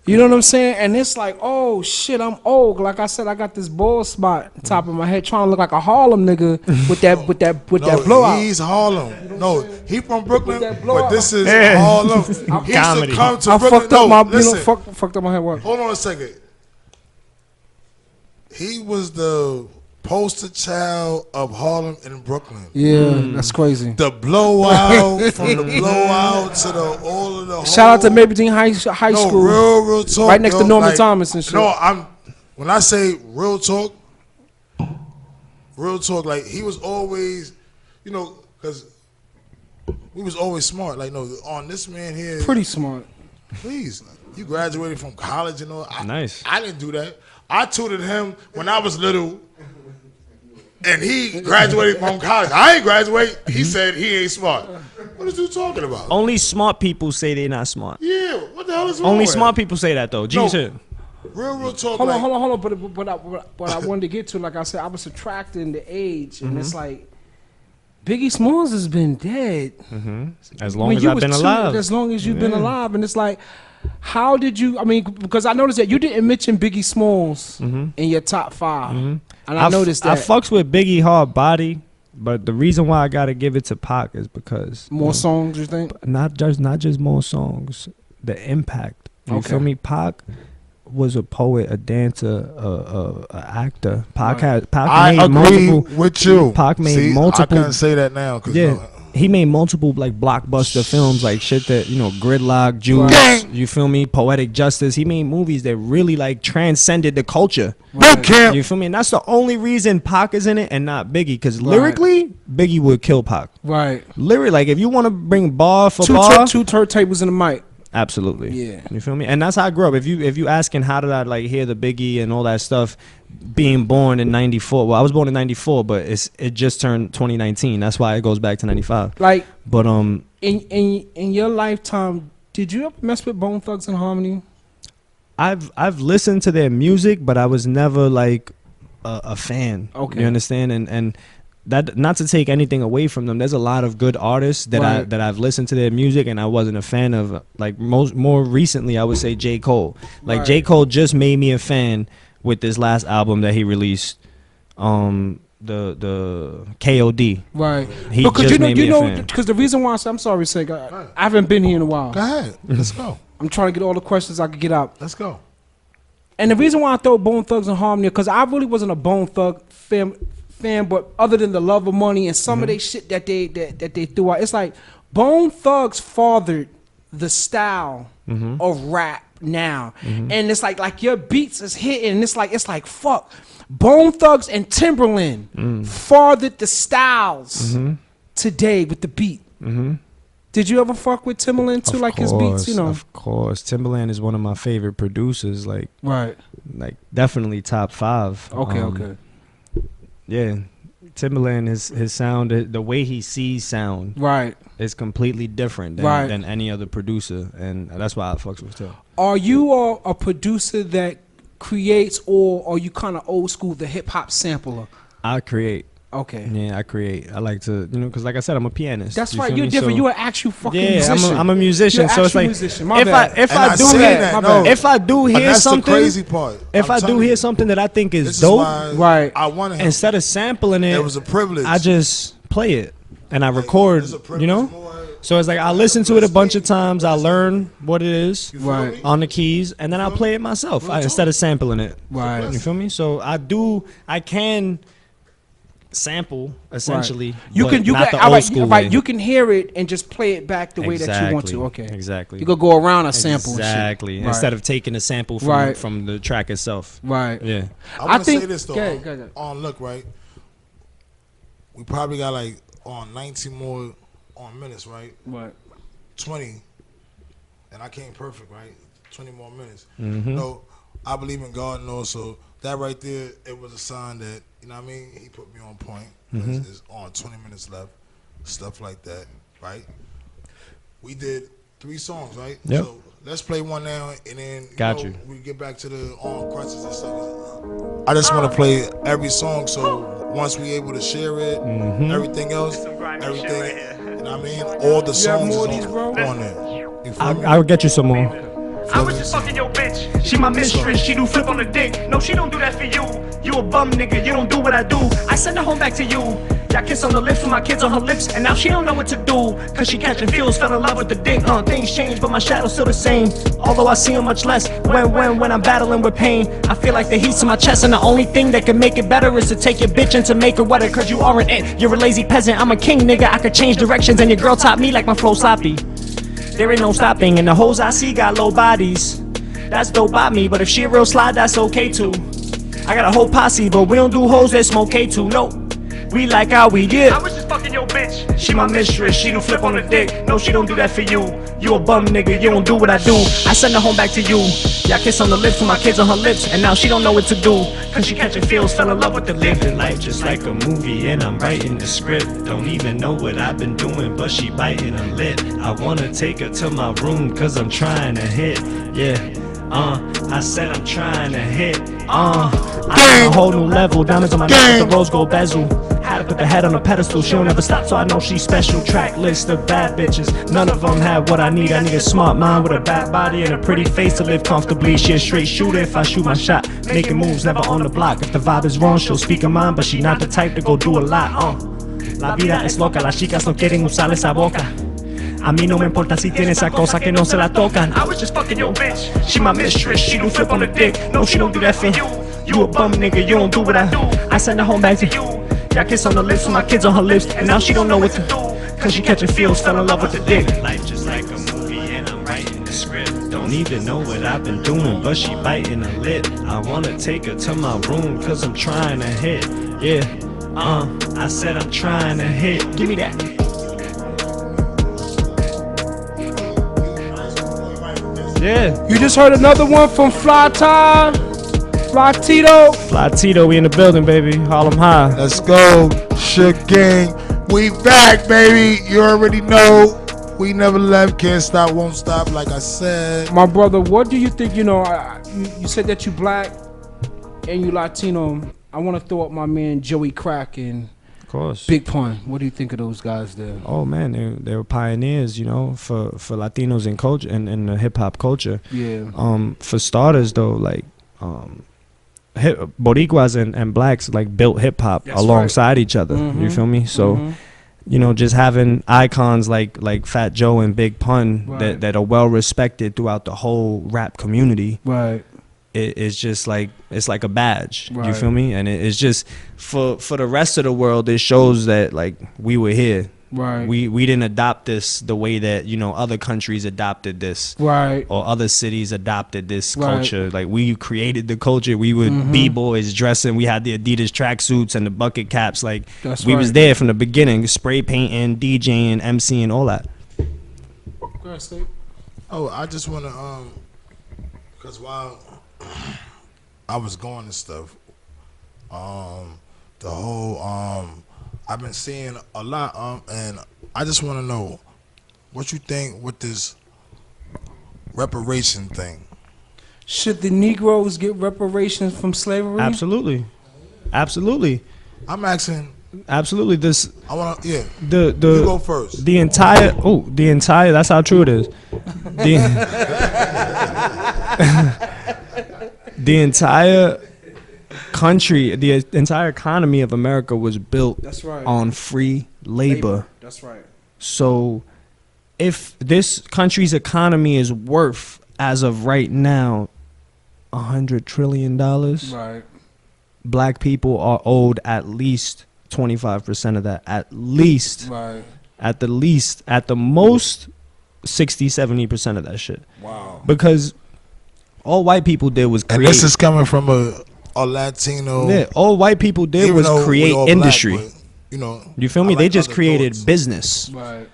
You know what I'm saying? And it's like, oh shit, I'm old. Like I said, I got this bald spot on top of my head, trying to look like a Harlem nigga with that blowout. He's Harlem. No, he from Brooklyn, that but this is Yeah. Harlem. He used to come to I Brooklyn. fucked up my, listen, fucked up my head. What? hold on a second. He was the poster child of Harlem in Brooklyn. Yeah, that's crazy. The blowout, from the blowout to the all of the. Shout out to Mapleton High School, real talk, right next to Norman like, Thomas and shit. No, when I say real talk, like he was always, you know, because we was always smart. Like, no, on this man here, Pretty smart. please, you graduated from college and all. Nice. I didn't do that. I tutored him when I was little, and he graduated from college. I ain't graduate. He said he ain't smart. What is you talking about? Only smart people say they're not smart. Yeah, what the hell is wrong Only with smart him? people say that though. G shit. Real talk. Hold like, on. But I wanted to get to, like I said, I was subtracting the age, and it's like Biggie Smalls has been dead. As long as I've been alive. As long as you've been alive, and it's like, how did you? I mean, because I noticed that you didn't mention Biggie Smalls in your top 5, and I noticed that I fucks with Biggie hard body, but the reason why I gotta give it to Pac is because more songs. You think? not just more songs, the impact. You feel me? Pac was a poet, a dancer, a actor. Pac made multiple. With you. Pac made See, multiple. I couldn't say that now. Cause He made multiple like blockbuster films, like shit that, you know, Gridlock, Juice, you feel me, Poetic Justice. He made movies that really like transcended the culture. Camp. You feel me? And that's the only reason Pac is in it and not Biggie, because lyrically, Biggie would kill Pac. Right. Lyrically, like if you want to bring bar for bar, two turntables in the mic. absolutely. Yeah. You feel me? And that's how I grew up. If you asking how did I like hear the Biggie and all that stuff, being born in 94. Well, I was born in 94, but it just turned 2019. That's why it goes back to 95. Like, but in your lifetime, did you ever mess with Bone Thugs and Harmony? I've listened to their music, but I was never like a fan. Okay. You understand? And that, not to take anything away from them, there's a lot of good artists that I've listened to their music and I wasn't a fan of. Like more recently, I would say J. Cole. Like J. Cole just made me a fan with this last album that he released, the KOD. Right. He because just made me a fan. Because the reason why I'm sorry, say I haven't been here in a while. Go ahead. Let's go. I'm trying to get all the questions I could get out. Let's go. And the reason why I throw Bone Thugs and Harmony, because I really wasn't a Bone Thug fan, but other than the love of money and some of their shit that they threw out, it's like Bone Thugs fathered the style of rap now, and it's like your beats is hitting. And it's like fuck, Bone Thugs and Timberland fathered the styles today with the beat. Did you ever fuck with Timberland too, like his beats? You know, of course. Timberland is one of my favorite producers. Like definitely top 5. Okay. Yeah, Timberland, his sound, the way he sees sound, is completely different than any other producer, and that's why I fucks with him. Are you a producer that creates, or are you kind of old school, the hip hop sampler? I create. Okay. Yeah, I create. I like to, because like I said, I'm a pianist. That's you right. feel You're me? different. So, You're an actual fucking yeah, musician. I'm a musician. You're So it's like musician. My bad. if And I do say that, no. if I do And hear that's something, the crazy part. if I'm I do telling hear you. something that I think This is is dope, why Right. I wanted him. instead of sampling it, It was a privilege. I just play it and I Like, record. it's a privilege more. So it's like I listen to it a bunch of times. I learn what it is Right. on the keys, and then I play it myself instead of sampling it. Right. You feel me? So I can sample essentially. You but can not the all old right, school right. way. You can hear it and just play it back the way that you want to. Okay. Exactly. You could go around a sample. Exactly. And shit. Instead of taking a sample from Right. from the track itself. Right. Yeah. I want to think- say this though. go ahead. Look, right. We probably got like 19 more minutes, right? Right. 20, and I came perfect, right? 20 more minutes. Mm-hmm. No, I believe in God, and also that right there, it was a sign that, you know what I mean? He put me on point. Mm-hmm. It's on 20 minutes left, stuff like that, right? We did 3 songs, right? Yep. So let's play one now, and then Got you. we get back to the crutches and stuff. I just want to play every song, so once we able to share it, Mm-hmm. everything else, Some grimy shit everything, right here. you know what I mean? All the You have songs more is of these, bro? on there. You feel me? I'll get you some more. I was just fucking your bitch. She my mistress. She do flip on the dick. No, she don't do that for you. You a bum nigga. You don't do what I do. I send her home back to you. Y'all kiss on the lips with my kids on her lips, and now she don't know what to do. Cause she catching feels, fell in love with the dick. Things change, but my shadow's still the same. Although I see him much less when I'm battling with pain. I feel like the heat's in my chest, and the only thing that can make it better is to take your bitch and to make her wetter. Cause you aren't it. You're a lazy peasant. I'm a king, nigga. I could change directions, and your girl taught me like my flow sloppy. There ain't no stopping, and the hoes I see got low bodies. That's dope by me, but if she a real slide, that's okay too. I got a whole posse, but we don't do hoes that smoke K2, no. We like how we get. I was just fucking your bitch. She my mistress, she do flip on the dick. No, she don't do that for you. You a bum nigga, you don't do what I do. I send her home back to you. Y'all kiss on the lips with my kids on her lips, and now she don't know what to do. Cause she catching feels, fell in love with the living life just like a movie, and I'm writing the script. Don't even know what I've been doing, but she biting a lip. I wanna take her to my room, cause I'm trying to hit. Yeah. I said I'm trying to hit. I'm on a whole new level. Diamonds on my neck with the rose gold bezel. Had to put the head on a pedestal. She don't ever stop, so I know she's special. Track list of bad bitches. None of them have what I need. I need a smart mind with a bad body and a pretty face to live comfortably. She a straight shooter if I shoot my shot. Making moves, never on the block. If the vibe is wrong, she'll speak her mind, but she not the type to go do a lot. La vida es loca. Las chicas no quieren usar esa boca. A mí no me importa si tiene esa cosa que no se la tocan. I was just fucking your bitch. She my mistress. She do flip on the dick. No, she don't do that for you. You a bum nigga. You don't do what I do. I send her home back to you. Y'all kiss on the lips with my kids on her lips, and now she don't know what to do. Cause she catching feels, fell in love with the dick. Life just like a movie, and I'm writing the script. Don't even know what I've been doing, but she biting her lip. I wanna take her to my room, cause I'm trying to hit. Yeah, I said I'm trying to hit. Give me that. Yeah. You just heard another one from Fly Time, Fly Tito. Fly Tito, we in the building, baby. Harlem High. Let's go, Shook Gang. We back, baby. You already know. We never left, can't stop, won't stop. Like I said, My brother, what do you think? You know, you said that you black and you Latino. I want to throw up my man Joey Crack and Of course. Big Pun. What do you think of those guys there? Oh man, they were pioneers, for Latinos in culture and the hip hop culture. Yeah. For starters though, like Boricuas and blacks like built hip hop That's alongside each other. Mhm. You feel me? So just having icons like Fat Joe and Big Pun Right. that are well respected throughout the whole rap community. Right. It's just like it's like a badge. You Right. feel me? And it's just for the rest of the world, it shows that like we were here. Right. We didn't adopt this the way that other countries adopted this, Right. or other cities adopted this Right. culture. Like we created the culture. We would b-boys dressing. We had the Adidas tracksuits and the bucket caps. Like That's we was right. there from the beginning, spray painting, DJing, MCing, all that. oh, I just want to, because while I was going and stuff, the whole, I've been seeing a lot, and I just want to know what you think with this reparation thing. Should the Negroes get reparations from slavery? Absolutely. I'm asking absolutely. This I want to, yeah. the You go first. the entire that's how true it is. The the entire country, the entire economy of America was built That's right. on free labor. That's right. So if this country's economy is worth, as of right now, $100 trillion, Right. black people are owed at least 25% of that. At least. Right. At the least. At the most, 60-70% of that shit. Wow. Because all white people did was create. And this is coming from a Latino. Yeah, all white people did even was though we create all industry. Black, but, you know, You feel me? I They like just other created thoughts. business. Right.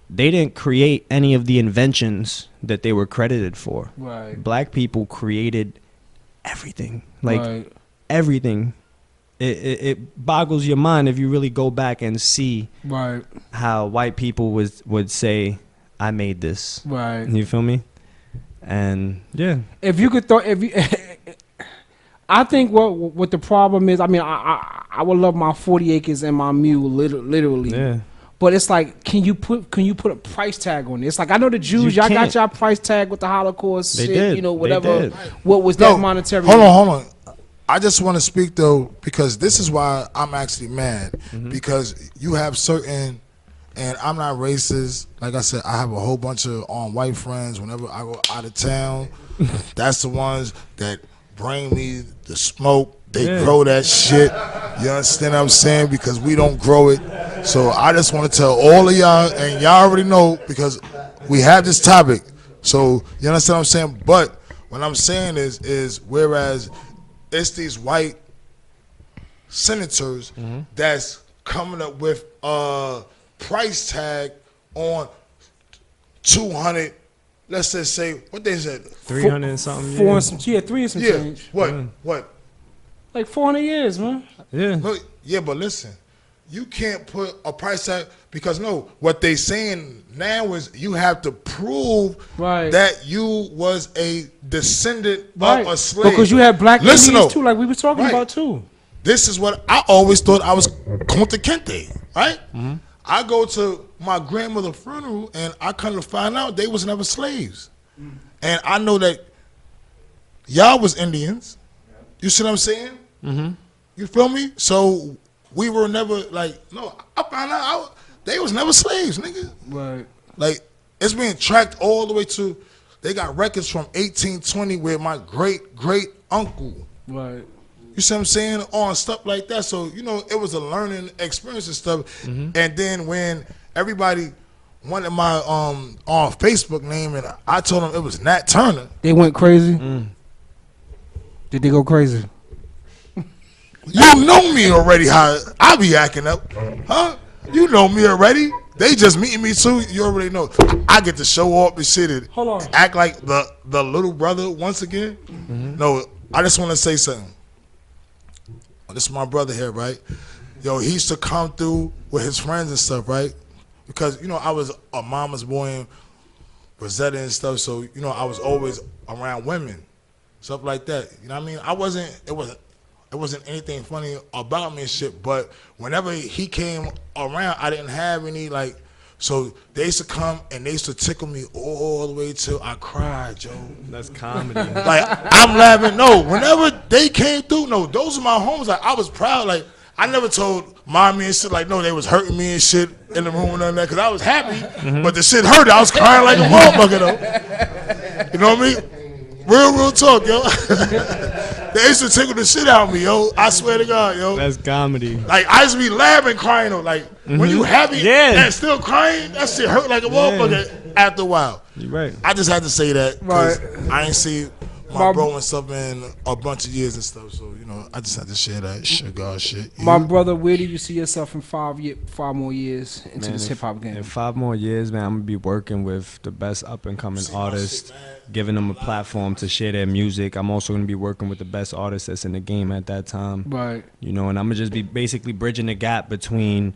They didn't create any of the inventions that they were credited for. Right. Black people created everything. Like right. everything. It boggles your mind if you really go back and see Right. how white people would say, I made this. Right. You feel me? And yeah. If you could throw, I think what the problem is. I mean, I would love my 40 acres and my mule, literally. Yeah. But it's like, can you put a price tag on it? It's like, I know the Jews, y'all got y'all price tag with the Holocaust They shit, did. you know, They whatever. did. What was that monetary? Hold on. I just want to speak though, because this is why I'm actually mad. Because you have certain, and I'm not racist. Like I said, I have a whole bunch of white friends. Whenever I go out of town, that's the ones that bring me the smoke. They grow that shit. You understand what I'm saying? Because we don't grow it. So I just want to tell all of y'all, and y'all already know because we have this topic. So you understand what I'm saying? But what I'm saying is whereas it's these white senators that's coming up with a price tag on 200. Let's just say what they said. 300 and something. Four and some, 3 and some Yeah. change. What? Like 400 years, man. Yeah. No, yeah, but listen, you can't put a price tag because what they saying now is you have to prove Right. that you was a descendant Right. of a slave. Because you have black Listen, Indians though. too, like we were talking Right. about too. This is what I always thought I was Conte Kente, right? I go to my grandmother's funeral and I come to find out they was never slaves. And I know that y'all was Indians. You see what I'm saying? You feel me? So we were never like, no, I found out they was never slaves, nigga. Right. Like, it's being tracked all the way to, they got records from 1820 where my great uncle, Right. you see what I'm saying, on stuff like that. So, it was a learning experience and stuff. And then when everybody wanted my on Facebook name and I told them it was Nat Turner. They went crazy. Did they go crazy? You know me already how I be acting up. Huh? You know me already. They just meeting me too. You already know. I get to show up and shit and Hold on. act like the little brother once again. No, I just want to say something. This is my brother here, right? Yo, he used to come through with his friends and stuff, right? Because, I was a mama's boy in Rosetta and stuff, so, I was always around women, stuff like that. You know what I mean? It wasn't anything funny about me and shit, but whenever he came around, I didn't have any, like, so they used to come and they used to tickle me all the way till I cried, Joe. That's comedy. Like, I'm laughing. No, whenever they came through, no, those are my homies. Like, I was proud. Like, I never told mommy and shit, like, no, they was hurting me and shit in the room and none of that, because I was happy, but the shit hurt. I was crying like a motherfucker, though. You know what I mean? Real talk, yo. They used to tickle the shit out of me, yo. I swear to God, yo. That's comedy. Like, I used to be laughing, crying, though. Like, when you happy and still crying, that shit hurt like a motherfucker after a while. You're right. I just had to say that because Right. I ain't see my bro and stuff in a bunch of years and stuff. So, I just had to share that sugar shit. My brother, where do you see yourself in 5 more years into Man, this hip hop game? In 5 more years, man, I'm gonna be working with the best up and coming artists, giving them a platform to share their music. I'm also gonna be working with the best artists that's in the game at that time. Right. And I'm gonna just be basically bridging the gap between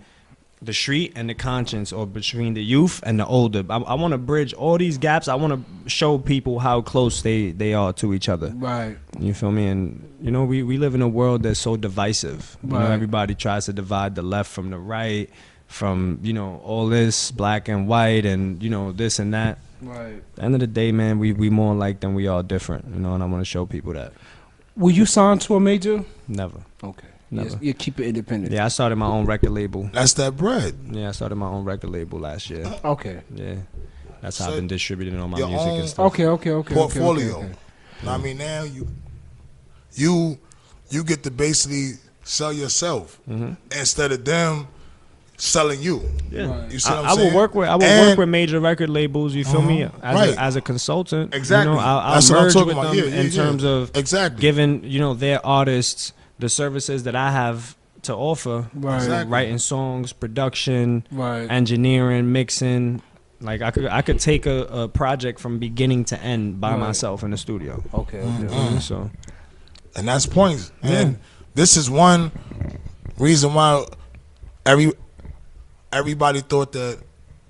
the street and the conscience, or between the youth and the older. I want to bridge all these gaps. I want to show people how close they are to each other. Right. You feel me? And you know, we live in a world that's so divisive. You know, everybody tries to divide the left from the right, from, you know, all this black and white, and you know, this and that. Right. At the end of the day, man, we more alike than we are different. You know, and I want to show people that. Were you signed to a major? Never. Okay. Never. You keep it independent. Yeah, I started my own record label. That's that bread. Yeah, I started my own record label last year. Okay. Yeah, that's how So I've been distributing all my your music own and stuff. Okay. Portfolio. Okay. Know what I mean, now you get to basically sell yourself instead of them selling you. Yeah, You see what I'm I saying? will work with major record labels. You feel me? Right. As a consultant, Exactly. You know, I'll That's what I'm merge talking with about. them Yeah, in terms of exactly giving, you know, their artists the services that I have to offer. Right. Exactly. Writing songs, production, Right. engineering, mixing. Like I could take a project from beginning to end by myself in the studio. Okay. So, and that's points. And this is one reason why everybody thought that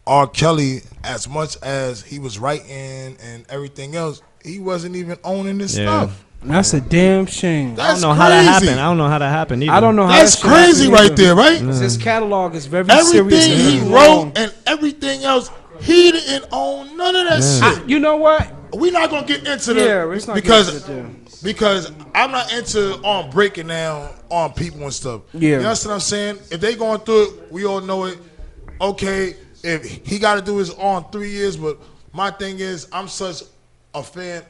R. Kelly, as much as he was writing and everything else, he wasn't even owning this stuff. That's a damn shame. I don't know how that happened. I don't know how that happened either. I don't know how That's that shit crazy happened right either. there, right? His catalog is very Everything serious. he wrote and everything else, he didn't own none of that shit. You know what? We're not gonna get into the Let's not because I'm not into breaking down on people and stuff. Yeah. You understand what I'm saying? If they going through it, we all know it. Okay, if he got to do his 3 years, but my thing is, I'm such a fan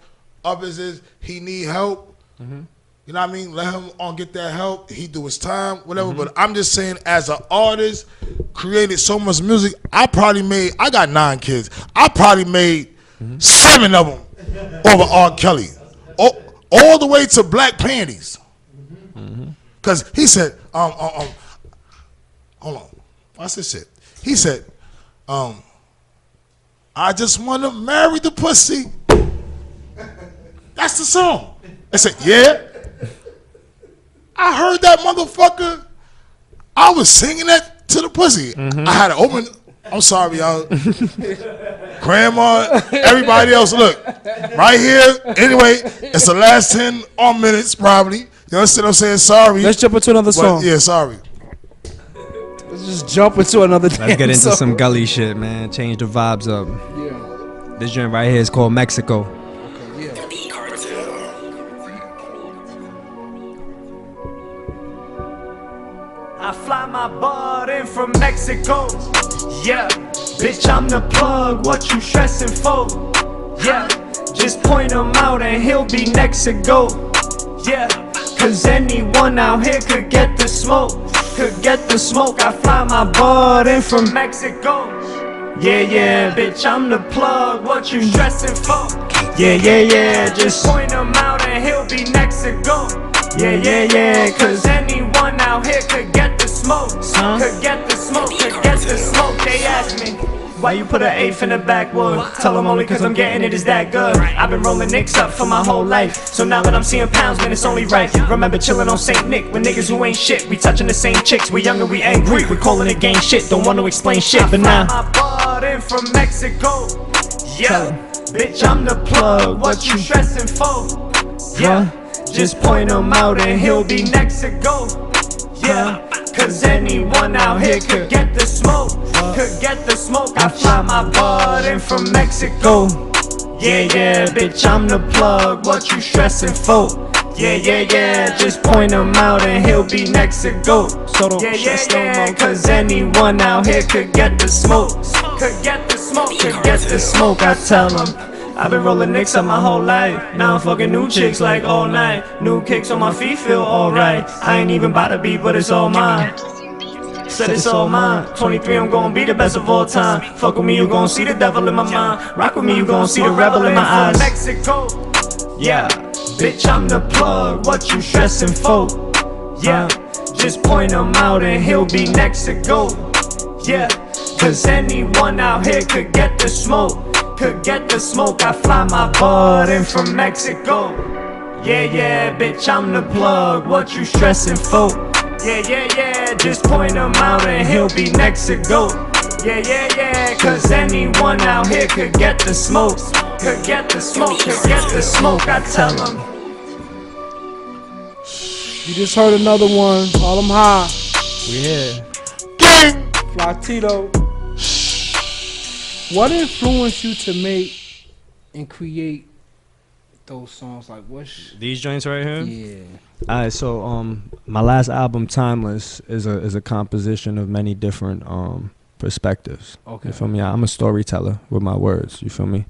of his. Is he need help? You know what I mean? Let him get that help. He do his time, whatever. But I'm just saying, as an artist, created so much music. I got 9 kids. I probably made 7 of them over R. Kelly, all the way to Black Panties. Cause he said, hold on, what's this shit? He said, I just want to marry the pussy. That's the song. I said, yeah. I heard that motherfucker. I was singing that to the pussy. I had to open. I'm sorry, y'all. Grandma, everybody else, look. Right here. Anyway, it's the last 10 minutes, probably. You understand what I'm saying? Sorry. Let's jump into another song. Yeah, sorry. Let's just jump into another let's get into some gully shit, man. Change the vibes up. Yeah. This joint right here is called Mexico. I fly my butt in from Mexico. Yeah, bitch, I'm the plug. What you stressing for? Yeah, just point him out and he'll be next to go. Yeah, cause anyone out here could get the smoke. Could get the smoke. I fly my butt in from Mexico. Yeah, bitch, I'm the plug. What you stressing for? Yeah, just point him out and he'll be next to go. Yeah, cause anyone out here could get the smoke. Could get the smoke, could get the smoke. They ask me, why you put an eighth in the backwood? Tell them only cause I'm getting it is that good. I've been rolling nicks up for my whole life. So now that I'm seeing pounds, man, it's only right. Remember chilling on St. Nick with niggas who ain't shit. We touching the same chicks, we young and we angry. We calling it gang shit, don't want to explain shit. But now I bought in from Mexico. Yeah, bitch, I'm the plug. What you stressing for? Yeah, just point him out and he'll be next to go. Yeah, cause anyone out here could get the smoke. Could get the smoke. I fly my butt in from Mexico. Yeah, bitch, I'm the plug. What you stressing for? Yeah, just point him out and he'll be next to go. Yeah, cause anyone out here could get the smoke. Could get the smoke, could get the smoke, I tell him. I've been rolling nicks up my whole life. Now I'm fucking new chicks like all night. New kicks on my feet feel alright. I ain't even about to be, but it's all mine. Said it's all mine. 23, I'm gon' be the best of all time. Fuck with me, you gon' see the devil in my mind. Rock with me, you gon' see the rebel in my eyes. Mexico. Yeah, bitch, I'm the plug. What you stressing for? Yeah, just point him out and he'll be next to go. Yeah, cause anyone out here could get the smoke. Could get the smoke. I fly my butt in from Mexico. Yeah, bitch, I'm the plug. What you stressing for? Yeah, just point him out and he'll be next to go. Yeah, cause anyone out here could get the smoke. Could get the smoke, I tell him. You just heard another one. Call him high. We here. Gang! Fly Tito. What influenced you to make and create those songs? Like what's These joints right here? yeah. Alright, so my last album, Timeless, is a composition of many different perspectives. Okay. You feel me? I'm a storyteller with my words, you feel me?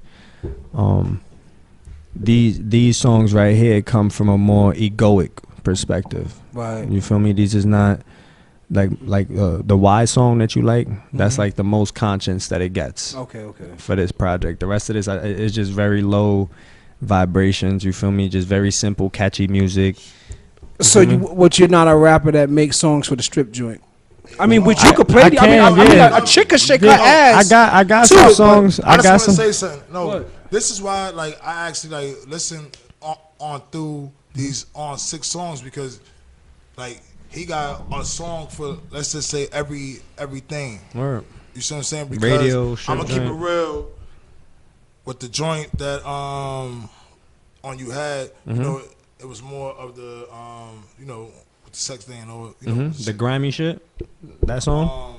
These songs right here come from a more egoic perspective. Right. You feel me? These is not like the Why song that you like. That's like the most conscience that it gets. Okay. For this project. The rest of this is just very low vibrations. You feel me? Just very simple, catchy music. So you're not a rapper that makes songs for the strip joint? I mean, which you could play. I can, a chick could shake her ass. I got some songs. I just got want some. to say something. No, What? this is why like I actually like listen on through these on 6 songs because like he got a song for let's just say everything. Word. You see what I'm saying? Because Radio, I'm gonna keep it joint. real with the joint that on you had. You know, it was more of the you know with the sex thing or you know The grimy shit. That song.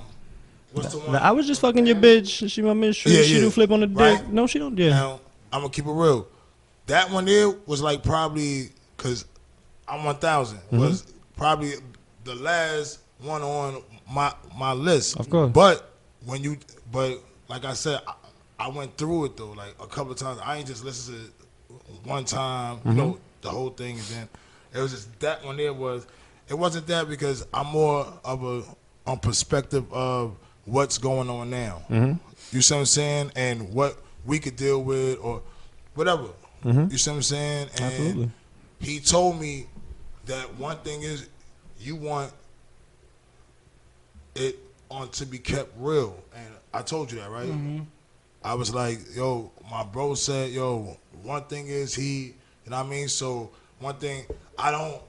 what's the one? I was just fucking your bitch. She my mistress. Yeah, She yeah. do flip on the dick. Right. No, she don't. Yeah. Now, I'm gonna keep it real. That one there was like probably because I'm 1000 was probably the last one on my list. Of course. But like I said, I went through it though like a couple of times. I ain't just listen to it one time, you know, the whole thing, and then it was just that one there was. It wasn't that because I'm more of on perspective of what's going on now. You see what I'm saying? And what we could deal with or whatever. You see what I'm saying? And Absolutely. he told me that one thing is you want it on to be kept real. And I told you that, right? I was like, yo, my bro said, yo, one thing is he, you know what I mean? So one thing, I don't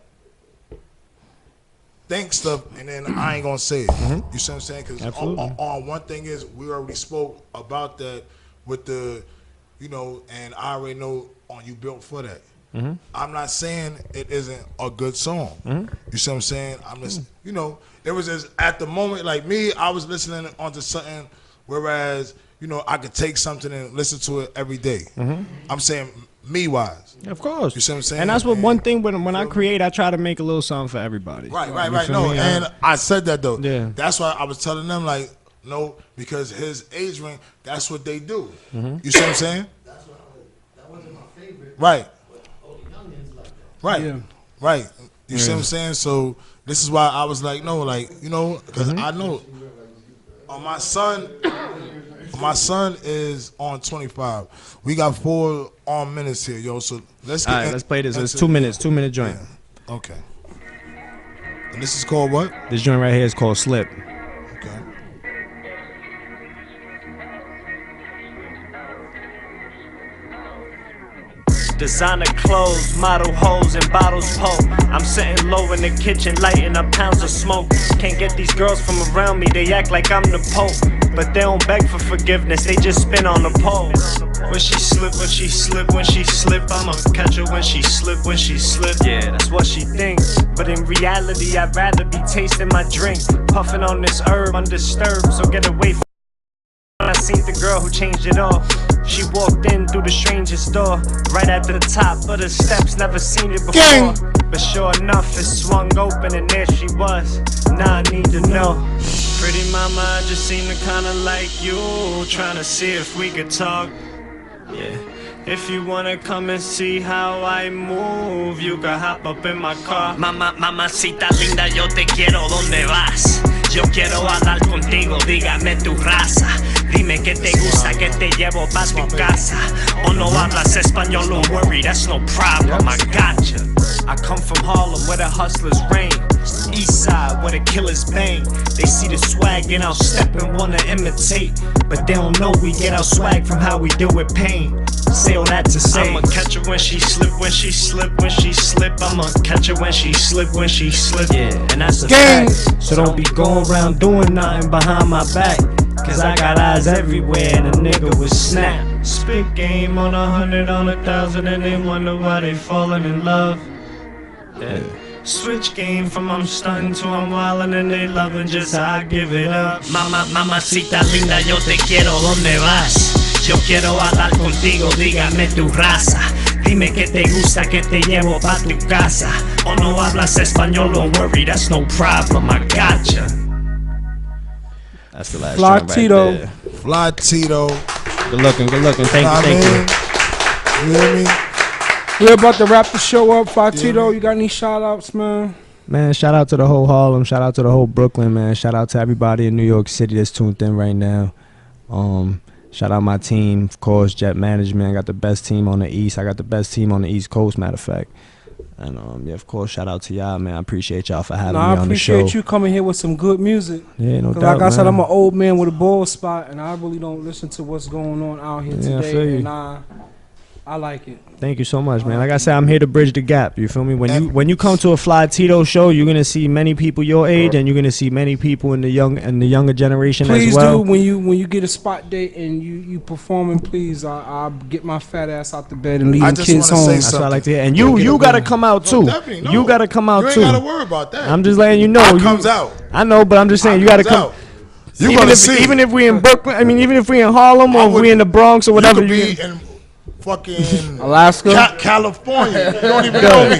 think stuff and then I ain't gonna say it. You see what I'm saying? Because on one thing is we already spoke about that with the, you know, and I already know on you built for that. I'm not saying it isn't a good song. You see what I'm saying? I'm just, you know, it was just at the moment like me, I was listening onto something, whereas you know I could take something and listen to it every day. I'm saying me wise. Of course. You see what I'm saying? And that's what one thing when I create, I try to make a little song for everybody. Right. You feel No, me? and I said that though. Yeah. That's why I was telling them like, no, because his age range, that's what they do. You see what I'm saying? That wasn't my favorite. Right. But all the youngins like that. Right. Yeah. Right. You see what I'm saying? So this is why I was like, no, like, you know, because I know my son is on 25. We got 4 minutes here, yo. So let's get All right, let's play this. It's 2 minutes, 2 minute joint. Yeah. Okay. And this is called what? This joint right here is called Slip. Okay. Designer clothes, model hoes, and bottles pull. I'm sitting low in the kitchen, lighting up pounds of smoke. Can't get these girls from around me, they act like I'm the Pope. But they don't beg for forgiveness, they just spin on the pole. When she slip, when she slip, when she slip, I'ma catch her when she slip, when she slip. Yeah, that's what she thinks. But in reality, I'd rather be tasting my drink, puffing on this herb undisturbed, so get away from. I seen the girl who changed it all. She walked in through the strangest door, right at the top of the steps, never seen it before. Gang. But sure enough, it swung open and there she was. Now I need to know. Pretty mama, I just seem to kinda like you, trying to see if we could talk. Yeah. If you wanna come and see how I move, you can hop up in my car. Mamacita linda, yo te quiero, ¿dónde vas? Yo quiero hablar contigo, dígame tu raza. Dime que te gusta, que te llevo pa' tu casa. O no hablas español, don't worry, that's no problem, I gotcha. I come from Harlem where the hustlers reign. East side where the killers bang. They see the swag and I'll step and wanna imitate, but they don't know we get our swag from how we deal with pain. Say all that to say, I'ma catch her when she slip, when she slip, when she slip. I'ma catch her when she slip, when she slip. Yeah, and that's a fact. So don't be going around doing nothing behind my back, cause I got eyes everywhere and a nigga will snap. Spit game on 100, on 1,000, and they wonder why they falling in love. Yeah. Switch game from I'm stunting to I'm wildin' and they loving just how I give it up. Mamacita linda, yo te quiero, ¿dónde vas? Yo quiero hablar contigo, dígame tu raza. Dime que te gusta, que te llevo pa' tu casa. O no hablas español, don't worry, that's no problem, I gotcha. That's the last Fly track right Tito. there. Fly Tito. Good looking. Thank you. You hear me? We're about to wrap the show up. Fly Tito, you got any shout outs, man? Man, shout out to the whole Harlem. Shout out to the whole Brooklyn, man. Shout out to everybody in New York City that's tuned in right now. Shout out my team, of course, Jet Management. I got the best team on the East. I got the best team on the East Coast, matter of fact. And yeah, of course, shout out to y'all, man. I appreciate y'all for having me on the show. I appreciate you coming here with some good music. Yeah, no doubt, like I said, man. I'm an old man with a bald spot, and I really don't listen to what's going on out here Yeah, I feel today. you. And I like it. Thank you so much, man. Like I said, I'm here to bridge the gap. You feel me? When you come to a Fly Tito show, you're gonna see many people your age, and you're gonna see many people in the younger generation Please as well. do when you get a spot date and you performing. Please, I'll get my fat ass out the bed and leave the kids home. That's what I like to hear. And you gotta come out too. No. You gotta come out too. You ain't gotta worry about that. I'm just letting you know. It comes out. I know, but I'm just saying you gotta come. Out. You gonna see. Even if we in Brooklyn, I mean, even if we in Harlem or if we in the Bronx or whatever. You could be in fucking Alaska, California. You don't even know me.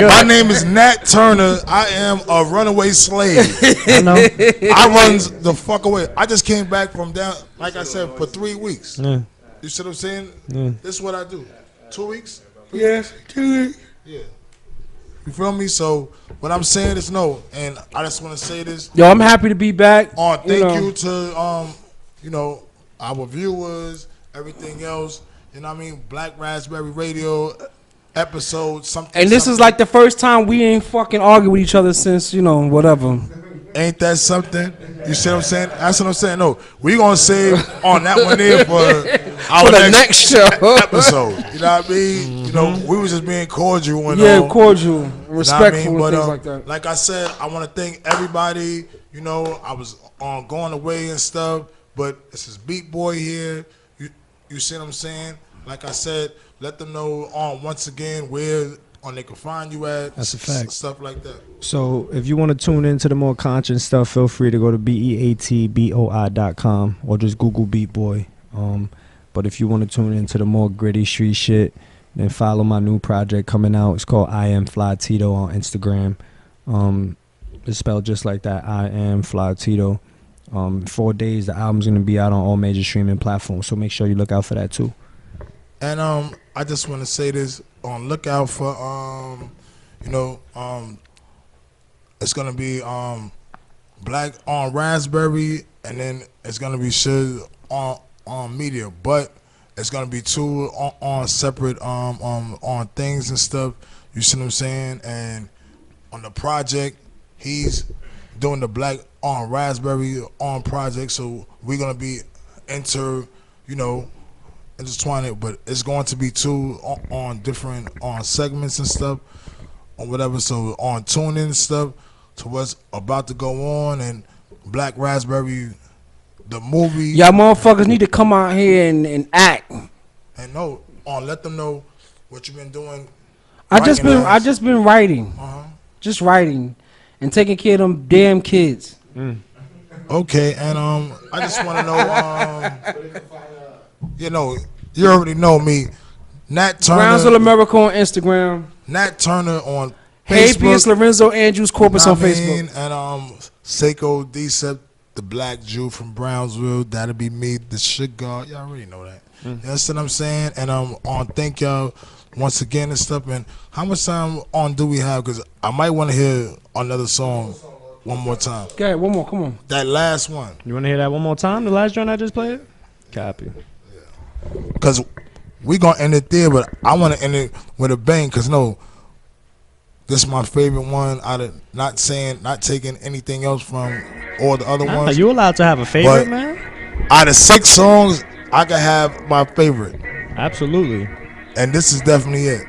My name is Nat Turner. I am a runaway slave. I know. I runs the fuck away. I just came back from down, like I said, for 3 weeks. Yeah. You see what I'm saying? Yeah. This is what I do. 2 weeks? yes, 2 weeks. Yeah. You feel me? So what I'm saying is no, and I just want to say this. Yo, I'm happy to be back. Thank you to our viewers, everything else. You know what I mean? Black Raspberry Radio episode something. And this is like the first time we ain't fucking argued with each other since, whatever. Ain't that something? You see what I'm saying? That's what I'm saying. No, we gonna save on that one there for our next show episode. You know what I mean? You know, we was just being cordial and cordial, respectful, you know what I mean? and things like that. Like I said, I want to thank everybody. You know, I was going away and stuff, but this is Beat Boy here. You see what I'm saying? Like I said, let them know once again where they can find you at. That's a fact. Stuff like that. So if you want to tune into the more conscious stuff, feel free to go to beatboi.com or just Google Beat Boy. But if you want to tune into the more gritty street shit, then follow my new project coming out. It's called I Am Fly Tito on Instagram. It's spelled just like that. I Am Fly Tito. 4 days, the album's gonna be out on all major streaming platforms. So make sure you look out for that too. And I just want to say this: look out for it's gonna be Black on Raspberry, and then it's gonna be shit on media, but it's gonna be two on separate on things and stuff. You see what I'm saying? And on the project, he's doing the Black on Raspberry on project, so we're gonna be intertwine it, but it's going to be two on different segments and stuff or whatever. So on tune in and stuff to what's about to go on, and Black Raspberry, the movie. Y'all motherfuckers need to come out here and act. And let them know what you've been doing. I just been writing, just writing, and taking care of them damn kids. Okay, and I just want to know, you already know me, Nat Turner. Brownsville America on Instagram. Nat Turner on Hey, Facebook. P.S. Lorenzo Andrews Corpus on Facebook. And Seiko Decep, the Black Jew from Brownsville. That'll be me, the sugar. Y'all already know that. You understand what I'm saying? And thank y'all once again and stuff. And how much time do we have? Because I might want to hear another song one more time. Okay, one more. Come on. That last one. You want to hear that one more time? The last joint I just played? Copy. Because we going to end it there, but I want to end it with a bang. Because, this is my favorite one. Out of not taking anything else from all the other ones. Are you allowed to have a favorite, but man? out of 6 songs, I can have my favorite. Absolutely. And this is definitely it.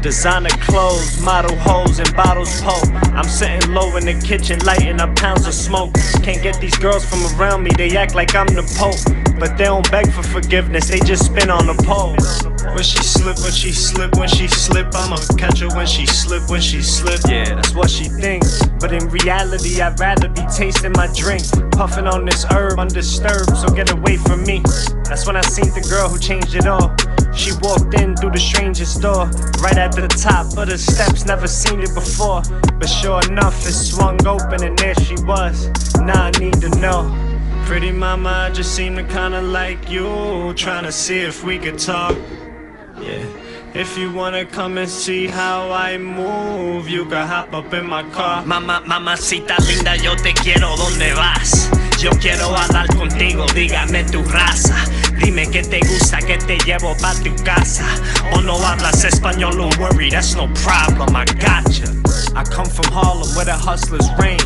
Designer clothes, model hoes, and bottles pull. I'm sitting low in the kitchen, lighting up pounds of smoke. Can't get these girls from around me, they act like I'm the Pope. But they don't beg for forgiveness, they just spin on the pole. When she slip, when she slip, when she slip, I'ma catch her when she slip, when she slip. Yeah, that's what she thinks. But in reality, I'd rather be tasting my drink, puffing on this herb undisturbed, so get away from me. That's when I seen the girl who changed it all. She walked in through the strangest door, right at the top of the steps, never seen it before. But sure enough, it swung open and there she was. Now I need to know. Pretty mama, I just seem to kinda like you, trying to see if we could talk. Yeah. If you wanna come and see how I move, you can hop up in my car. Mamacita linda, yo te quiero, ¿dónde vas? Yo quiero hablar contigo, dígame tu raza. Dime que te gusta, que te llevo pa' tu casa. O no hablas español, don't worry, that's no problem, I gotcha. I come from Harlem where the hustlers reign.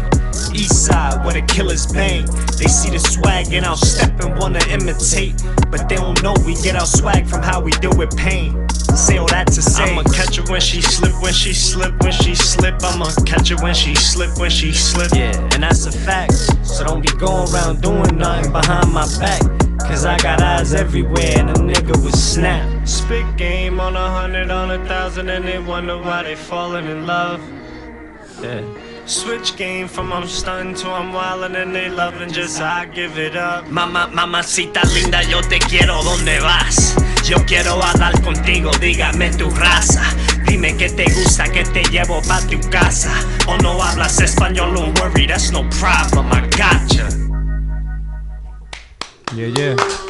East side where the killers bang. They see the swag and I'll step and wanna imitate, but they don't know we get our swag from how we deal with pain. Say all that to say, I'ma catch her when she slip, when she slip, when she slip. I'ma catch her when she slip, when she slip. Yeah, and that's a fact. So don't be going around doing nothing behind my back, cause I got eyes everywhere and a nigga would snap. Spit game on 100, on 1,000, and they wonder why they falling in love. Yeah. Switch game from I'm stunned to I'm wildin' and they loving just how I give it up. Mamacita linda, yo te quiero, ¿dónde vas? Yo quiero hablar contigo, dígame tu raza. Dime que te gusta, que te llevo pa' tu casa. O no hablas español, don't worry, that's no problem, I gotcha. Yeah.